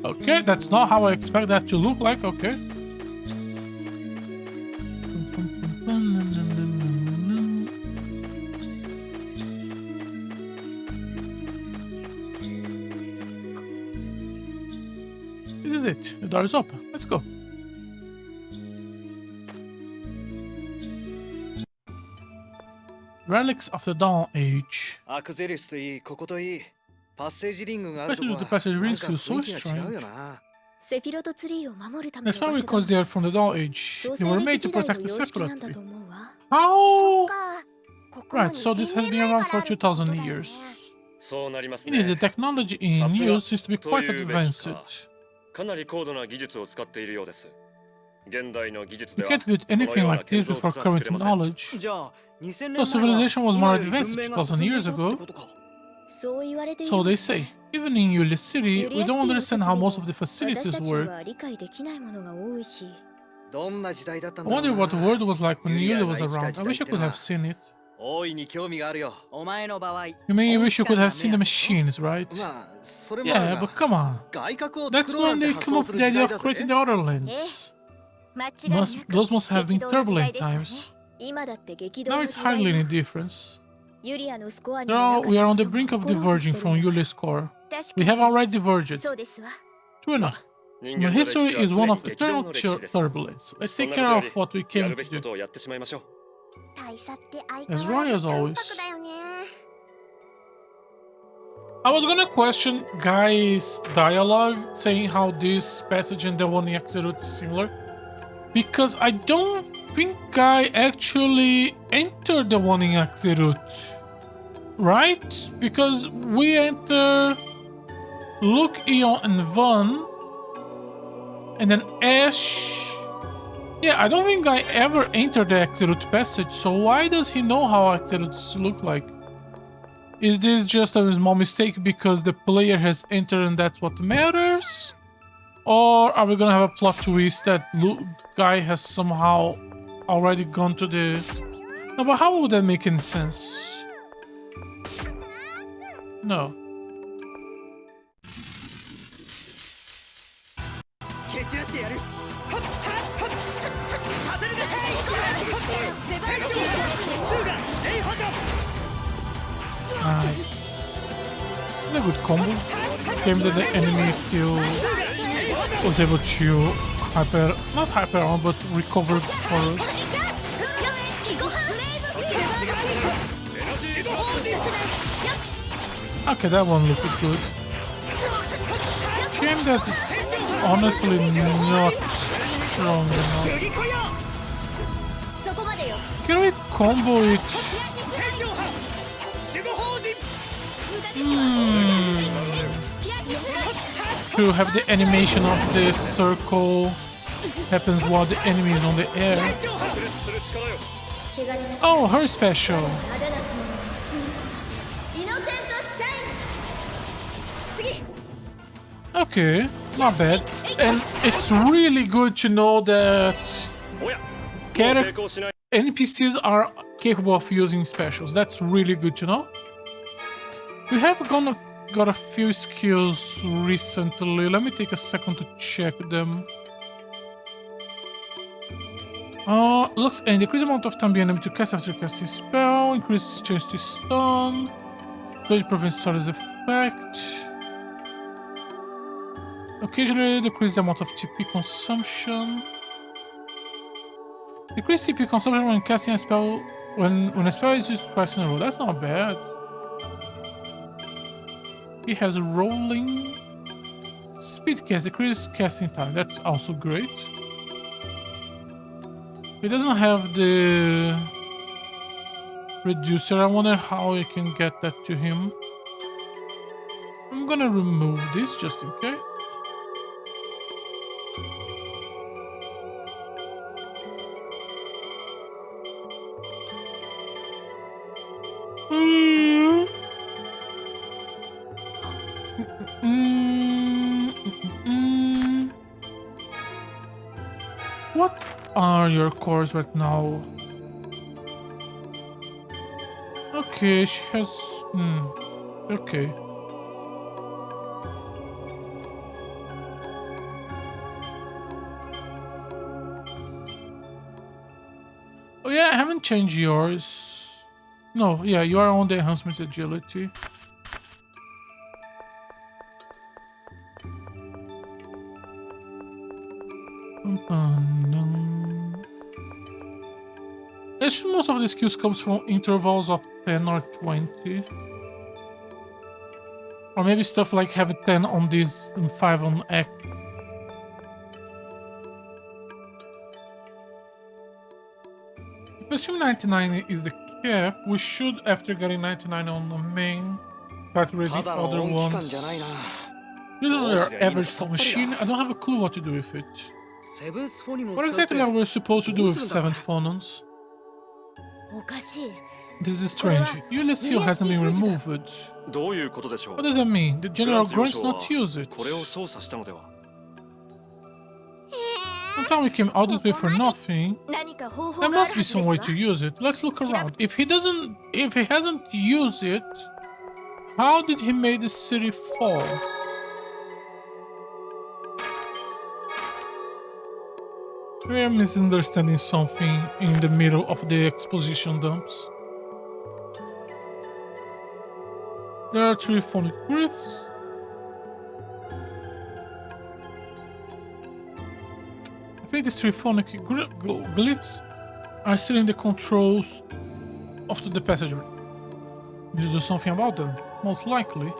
Okay, that's not how I expect that to look like, okay. This is it. The door is open. Let's go. Relics of the Dawn Age. アクゼリスといいここといいパッセージリングがあるとこ Especially は the passage なん rings か feel so 雰囲気が違うよ strange. なセフィロトツリーを守るための That's 場 probably 所 because だ they are from the Dawn Age. 創 They 世 were 歴 made 時 to 代の protect the 様式なんだ separately. と思うわ Oh! ここは Right, so this has 2000 been 年 around 前 for からあることだよ 2000 ね years. そうなります Indeed, the ね。 technology in さすが use seems to be と quite いうべきか。 advanced. かなり高度な技術を使っているようです。現代の技術で You は can't build この anything ような like this 建造 before 物は作 current れません。 knowledge. じゃあ2000 So 年前 civilization は was 今 more より advanced 文明が 2000進んでい years たって ago. ことかそう言われている So よね they say. Even in Yulis City, we don't understand how most of the 私 facilities たち work. は理解できないものが多いしどんな時代だったん I だろ wonder う what the な world was like when Yulia Yulia was が生きた around. I 時代 wish I って could のは have seen it. 大いに興味があるよお前の場合 You mean you wish you could have seen the machines, right? まあそれもある Yeah, が but come on. 外角を That's 作ろうな when んて they 発 came 想 up す with る the 時 idea 代 of だぜ creating the Outerlands. 間違いなく Those must have been 激動の時代 turbulent ですわね times. 今だって激動 Now の it's 時代 hardly よ any difference. ユリアのスコアに Now も we are on the なか brink った of ことが起ころうとし diverging てる from んだ Yuli's core. 確か We に have already diverged. そうですわ True enough. 人 Human 間の歴史 history は is 常 one に of 激動 eternal の歴史です。 turbulence. Let's そん take な care こと of よ what we りや came るべ to きこ do. とをやってしまいましょう。大佐って相 As 変わ right ら as ず淡 always. 白だよね I was gonna question Guy's dialogue, saying how this passage and the one in Exerut is similar. Because I don't think Guy actually entered the one in Exerut. Right? Because we enter Luke, Eon, and Van. And then Ash. Yeah, I don't think Guy ever entered the Exerut passage, so why does he know how Exerut look like? Is this just a small mistake because the player has entered and that's what matters? Or are we gonna have a plot twist that Guy has somehow already gone to the... No, but how would that make any sense? No. 蹴散らしてやるはっはっはっさせるで戦場2がレイハジャ Nice. It's a good combo. Game that the enemy still was able to not hyper armor, but recover for us. Okay, that one looked good. Shame that it's honestly not strong enough. 釣り子よそこまでよ Can we combo it? 天上派守護法人 To have the animation of the circle happens while the enemy is on the air. 天上派 Oh, her special. アダナスモノを包み込むイノセントシャイン次 Okay, not bad. And it's really good to know that おや、もう character 抵抗しない。 NPCs are capable of using specials. That's really good to know. We have got a few skills recently. Let me take a second to check them. Looks and decrease amount of time being able to cast after casting spell, increase chance to stun, dodge prevents starter's effect. Occasionally decrease the amount of TP consumption. Decrease TP consumption when casting a spell when a spell is used twice in a row. That's not bad. He has rolling speed cast, decrease casting time. That's also great. He doesn't have the reducer. I wonder how I can get that to him. I'm gonna remove this just in case. What are your cores right now? Okay, she has... okay. Oh yeah, I haven't changed yours. No, yeah, you are on the enhancement agility. Actually, most of the skills comes from intervals of 10 or 20. Or maybe stuff like have 10 on this and 5 on X. Assume 99 is the cap, we should, after getting 99 on the main, start raising other ones. These are our average full machine. I don't have a clue what to do with it. What exactly are we supposed to do with 7 phonons? おかしい This is strange. Your seal hasn't been removed. どういうことでしょう What does that mean? The フ general ランス領 grants 省は not use it. これを操作したのでは Sometimes we came all this way for nothing. 何か方法 There がある must は be ずで some す way わ to use it. Let's look around. If he hasn't used it, how did he make the city fall? We are misunderstanding something in the middle of the exposition dumps. There are 3 phonic glyphs. I think these 3 phonic glyphs are still in the controls of the passageway. We need to do something about them, most likely.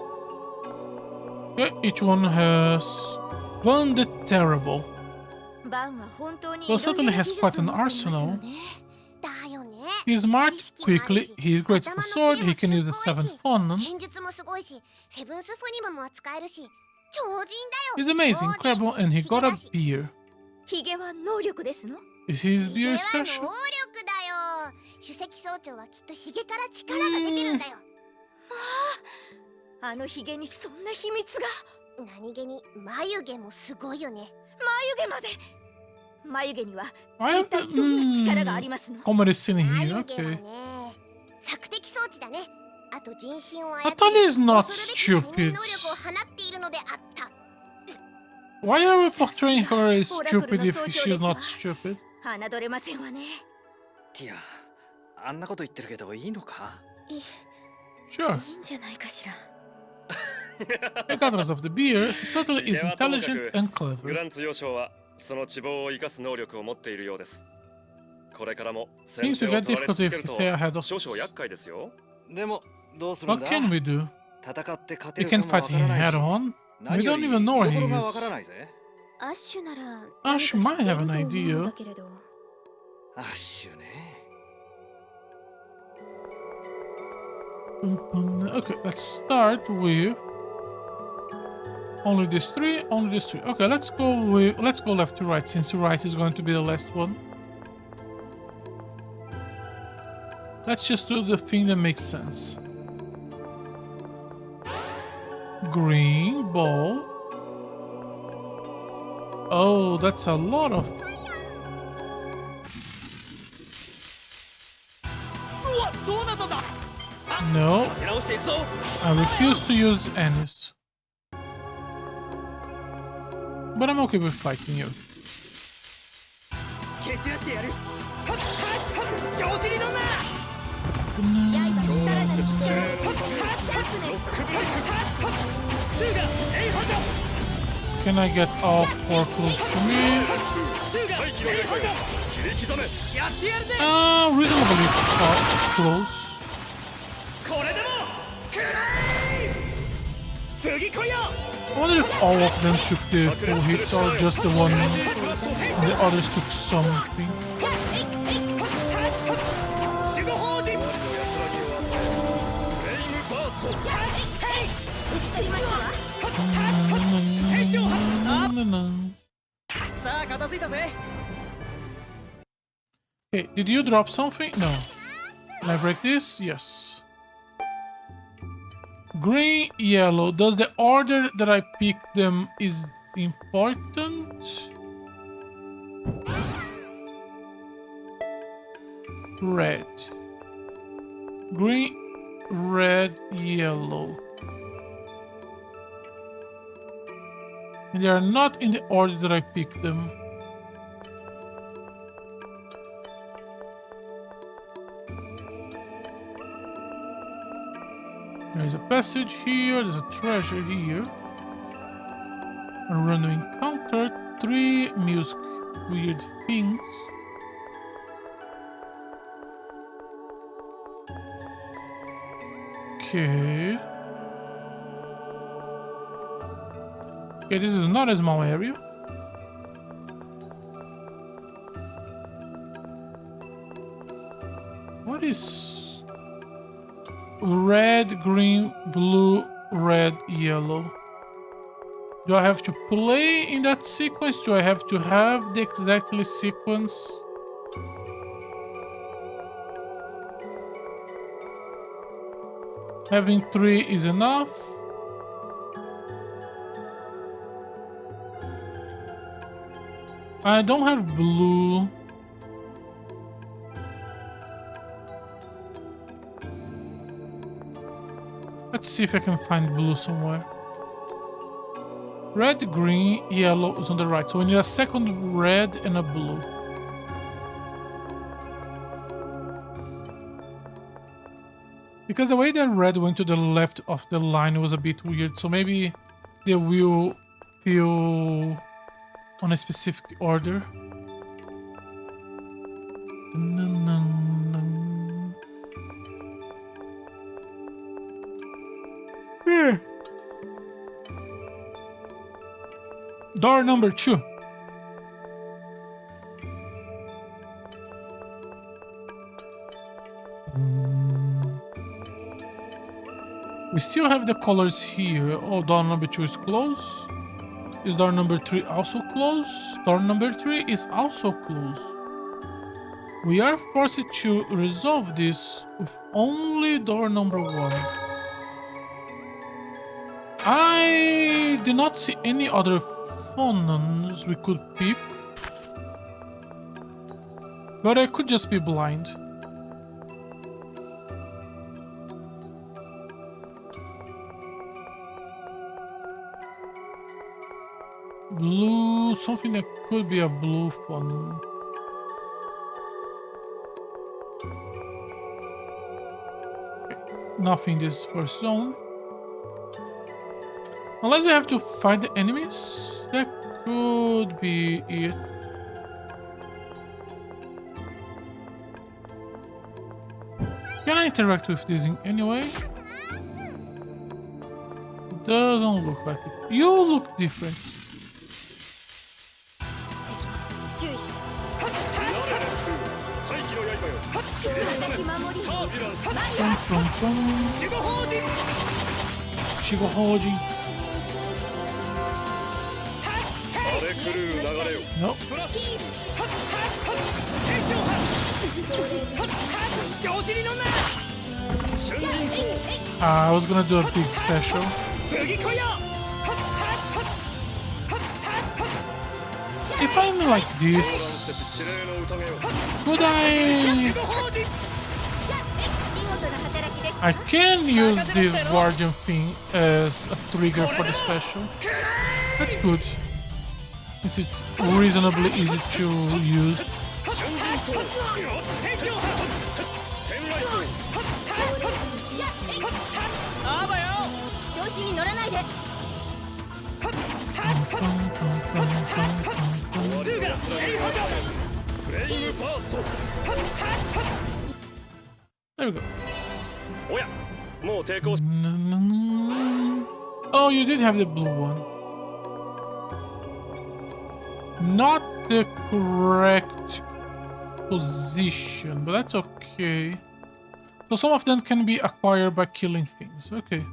Yeah, each one has Van the Terrible. バンは本当に Well, certainly has quite an arsenal. He is smart, quickly, he is great for sword, he can use the 7th phonon. 剣術もすごいしセブンスフォニムも扱えるし超人だよ He's amazing, incredible, and he got a beer. ヒゲは能力ですの Is his ヒゲ beer は能 special? 力だよ首席総長はきっとヒゲから力が出てるんだよまああのヒゲにそんな秘密が何気に眉毛もすごいよね眉毛まで眉毛には I 一体どんな力がありますの Comedy scene here, 眉毛は okay. ね索敵装置だねあと人心を Atali is not 恐るべき stupid. 催眠能力を放っているのであった Why are we portraying her as stupid if she is not stupid? 侮れませんわねティア、あんなこと言ってるけどいいのか Sure. いいんじゃないかしら Regardless of the beer, he certainly is intelligent and グ clever. ランツ幼少はその知望を生かす能力を持っているようですこれからも先 Things 手 will を get 取られ difficult 続 if け we ると stay ahead of 少々 us. 厄介ですよでもどうするん What だ can we do? 戦って勝て We るか can も fight わから him ない head し on. 何 We よ don't り even know ど where ころ he がわからな is. いぜアッシュなら Ash might have an idea. だけれどアッシュね Okay, let's start with only these 3, only these 3. Okay, let's go left to right since right is going to be the last one. Let's just do the thing that makes sense. Green ball. Oh, that's a lot of. うわどうなったんだ No, 立て直していくぞ I refuse to use Anis. But I'm okay with fighting you. 蹴散らしてやる調子に乗んな刃にさらなる力をシャープネスツーがエイハン Can I get all four close to me? ツーがエイハン切り刻めやってやるぜ Reasonably close. これでもくらい次来いよ I wonder if all of them took the full hits or just the one and the others took something. 守護法人フレイムバースト打ち取りましたわ さあ片付いたぜ Hey, did you drop something? No. Can I break this? Yes. Green, yellow. Does the order that I pick them is important? Red. Green, red, yellow. And they are not in the order that I picked them. There's a passage here, there's a treasure here. A random encounter, 3 music, weird things. Okay. Okay, this is not a small area. What is red, green, blue, red, yellow? Do I have to play in that sequence? Do I have to have the exactly sequence? Having 3 is enough. I don't have blue. Let's see if I can find blue somewhere. Red, green, yellow is on the right. So we need a second red and a blue. Because the way that red went to the left of the line was a bit weird. So maybe they will feel on a specific order. Door number 2. We still have the colors here. Oh, door number 2 is closed. Is door number 3 also closed? Door number 3 is also closed. We are forced to resolve this with only door number 1. I do not see any other phonons we could pick. But I could just be blind. Blue, something that could be a blue phonon. Nothing this first zone. Unless we have to fight the enemies, that could be it. Can I interact with this in any way? Doesn't look like it. You look different. 注意して大気の刃よ切り刻め守りタービュランス 守護法人守護法人。荒れ狂う流れよ No. スプラッシュ調子に乗んな春陣走 I was gonna do a big special. 次来いよ If I'm like this, 指令の宴よ could I... 守護法人見事な働きです I can use this guardian thing as a trigger for the special. That's good. Since it's reasonably easy to use. 春陣走走天井波天雷走あばよ調子に乗らないでツーがエイホジフレイムバースト There we go. おやもう抵抗し Oh, you did have the blue one. Not the correct position, but that's okay. So some of them can be acquired by killing things. Okay.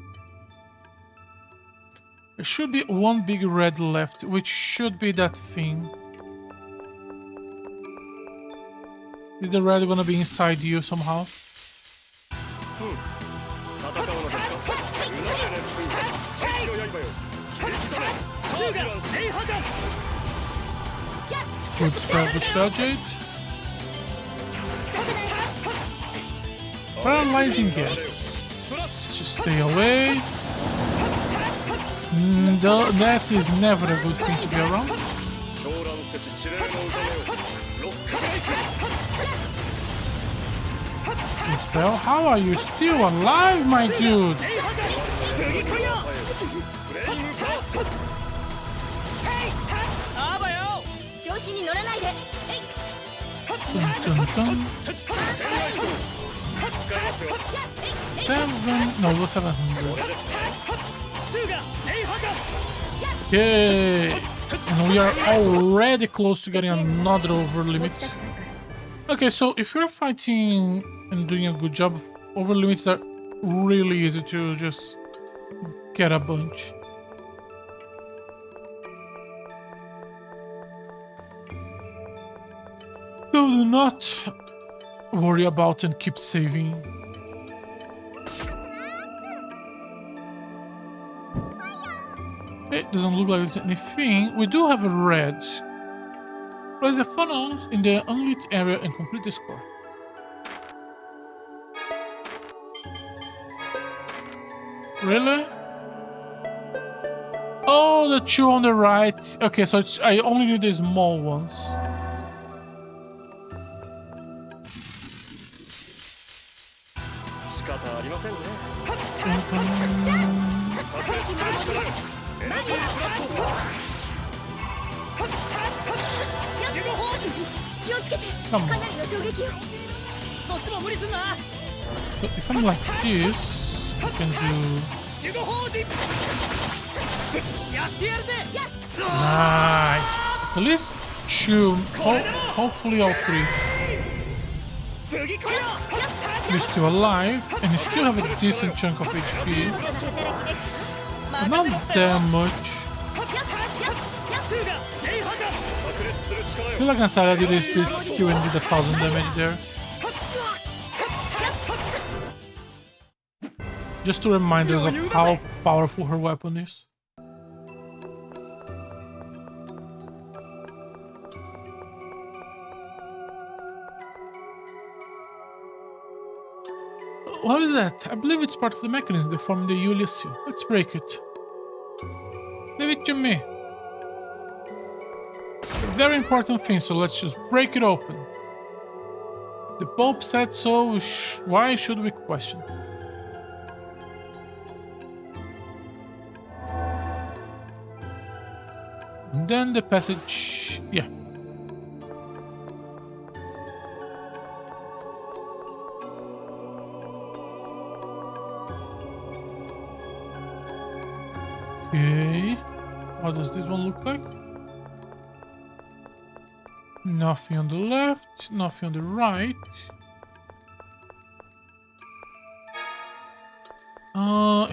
There should be one big red left, which should be that thing. Is the red gonna be inside you somehow? 戦うのですかうなれ烈風天気の刃よ切り刻めタービュランス Good spell, good spell, Jade. Paralyzing gas. Just stay away. That is never a good thing to be around. 狂乱石地霊の歌をロックブレイク Good spell. How are you still alive, my dude? 次来いよフレイムバーストあばよ調子に乗らないで Dun, dun, dun. 天雷走使いますよ 7. No, it was 700. ツーがエイホジ Okay. And we are already close to getting another over limit. Okay, so if you're fighting and doing a good job, over limits are really easy to just get a bunch. So do not worry about and keep saving. It doesn't look like there's anything. We do have a red. Place the funnels in the unlit area and complete the score. Really? Oh, the two on the right. Okay, so I only need the small ones. Come on. So if I'm like this, I can do... 守護法人やってやるぜ Nice. At least two. Hopefully all three. 次来いよ You're still alive, and you still have a decent chunk of HP. But not that much. ツーがエイホジ I feel like Natalia did this basic skill and did 1000 damage there. Just to remind us of how powerful her weapon is. What is that? I believe it's part of the mechanism that formed the Ulysses. Let's break it. Leave it to me. It's a very important thing, so let's just break it open. The Pope said so, why should we question? And then the passage... yeah. Okay. What does this one look like? Nothing on the left, nothing on the right.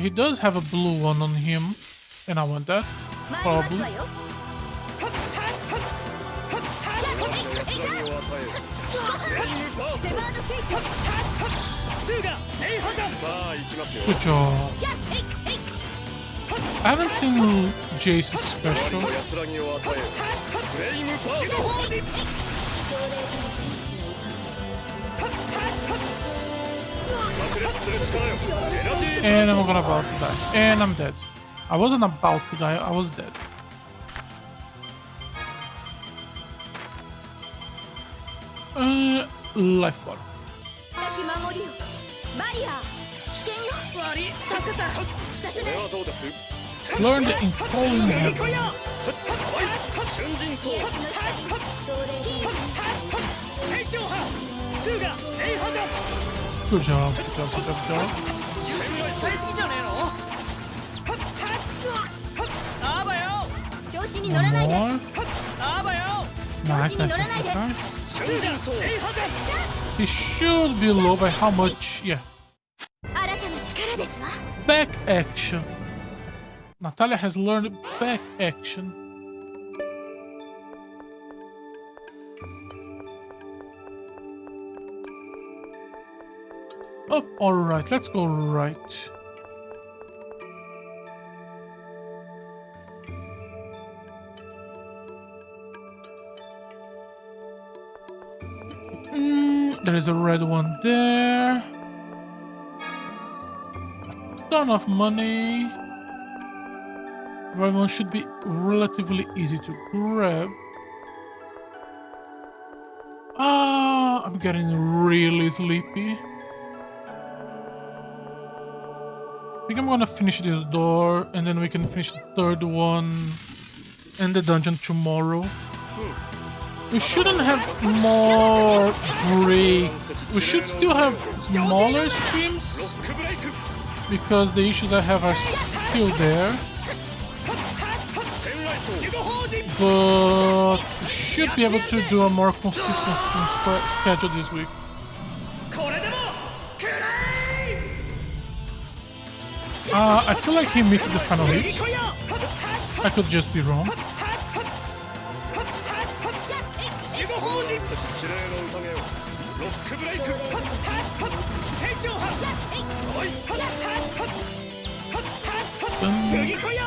He does have a blue one on him, and I want that. Probably. Good job. I haven't seen Jace's special. And I'm about to die. And I'm dead. I wasn't about to die, I was dead. Life bar. なき守りよバリア危険よ悪い助けたさせこないれはどうです Learn the Impalling 次 Hammer. 来いよ春陣走天正派ツーがエイハザ Good job. Good job. Good job. Good job. 集中使いすぎじゃねえのあばよ調子に乗 One らないで more. あばよ Nice, nice, nice, nice, nice. ツーがエイハザ He should be low by how much? Yeah. 新たな力ですわ Back action. Natalia has learned back action. Oh, alright, let's go right. There is a red one there. A ton of money. Red one should be relatively easy to grab. Ah, I'm getting really sleepy. I think I'm gonna finish this door and then we can finish the third one and the dungeon tomorrow. We shouldn't have more breaks. We should still have smaller streams ロックブレイク because the issues I have are still there. 天雷走 But we should be able to do a more consistent stream schedule this week. これでもくらい I feel like he missed the final 次 hit. 来いよ I could just be wrong. 守護法人指令の宴をロックブレイク天正派おい次来いよ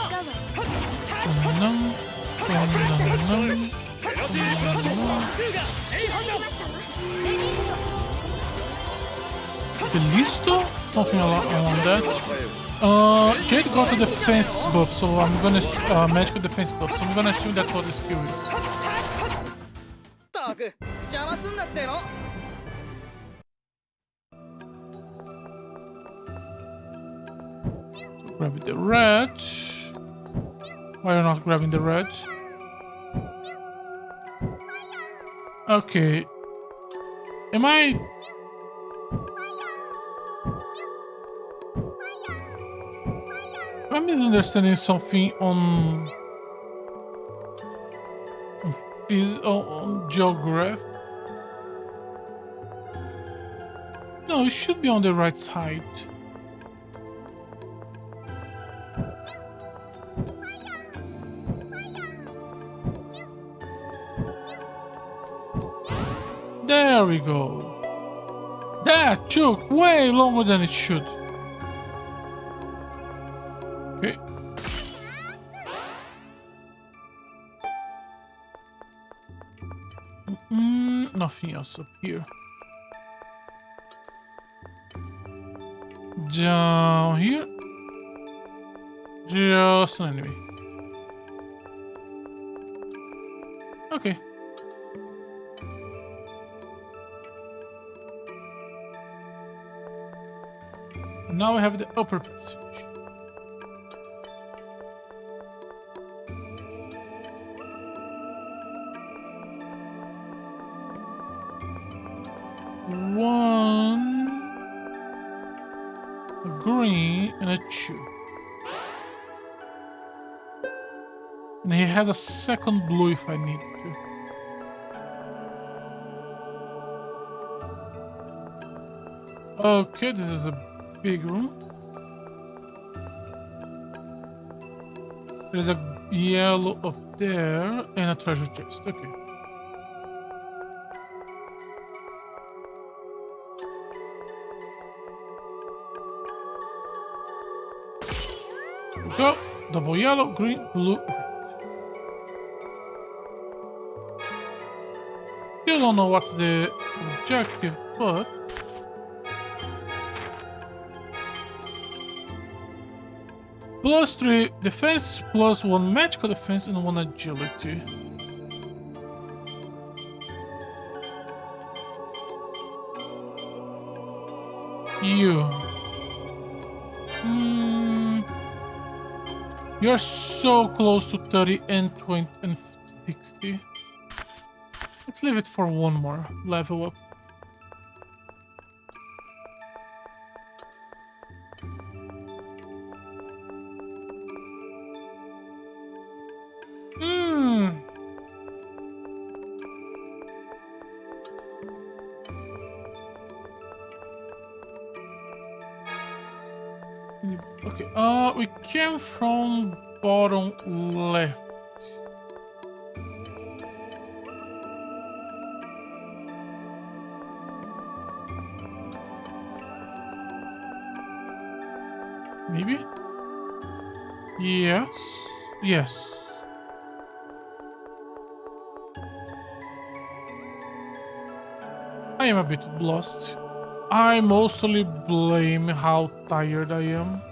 エナジーブラストツーがエイハザましたわレジスト Listo? Something along that. Jade got a defense buff, so I'm gonna magical defense buff. So I'm gonna assume that's what the skill is. ったく邪魔すんなっての Grab the red. Why are you not grabbing the red? Okay. Am I... Am I misunderstanding something on geography? No, it should be on the right side. There we go. That took way longer than it should. Okay. Nothing else up here. Down here. Just an enemy. Okay. Now we have the upper passage. One, a green, and a 2. And he has a second blue if I need to. Okay, this is a big room. There's a yellow up there and a treasure chest. Okay. Here we go. Double yellow, green, blue, red. Still don't know what's the objective, but +3 defense, +1 magical defense, and 1 agility. You. You're so close to 30 and 20 and 60. Let's leave it for one more level up. Okay, we came from bottom left. Maybe? Yes. Yes. I am a bit lost. I mostly blame how tired I am.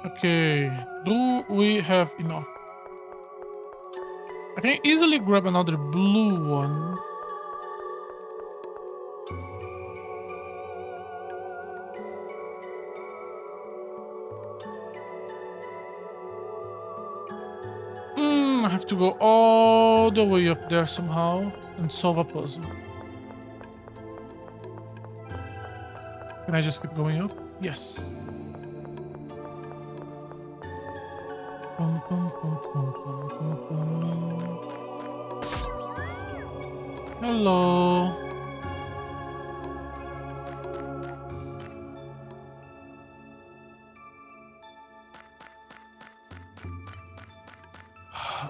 Okay, do we have enough? I can easily grab another blue one. I have to go all the way up there somehow and solve a puzzle. Can I just keep going up? Yes. Hello.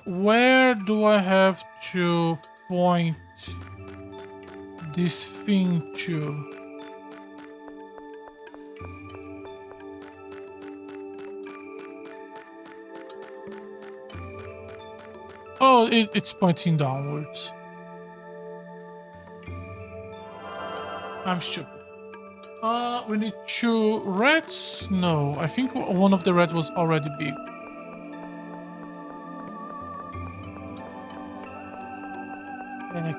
Where do I have to point this thing to? Oh, it's pointing downwards. I'm stupid. We need 2 reds? No, I think one of the reds was already big.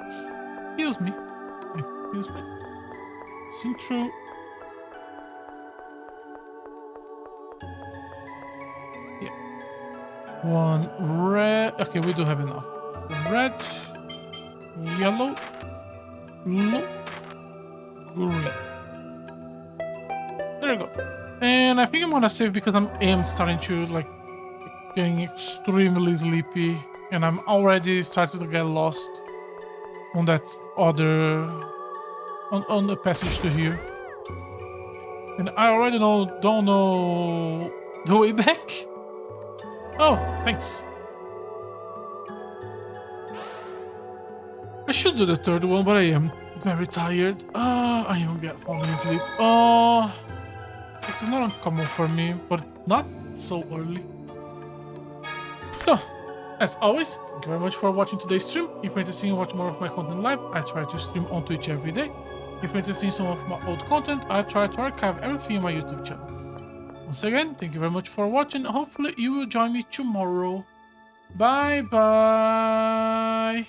Excuse me. Excuse me. Seem true. Yeah. 1 red. Okay, we do have enough. Red, yellow, blue, green. There you go. And I think I'm gonna save because I am starting to like getting extremely sleepy, and I'm already starting to get lost on that other on the passage to here, and I already don't know the way back. Oh, thanks. I should do the 3rd one, but I am very tired. I am falling asleep. It's not uncommon for me, but not so early. So, as always, thank you very much for watching today's stream. If you're interested in watching more of my content live, I try to stream on Twitch every day. If you're interested in some of my old content, I try to archive everything on my YouTube channel. Once again, thank you very much for watching. Hopefully you will join me tomorrow. Bye bye.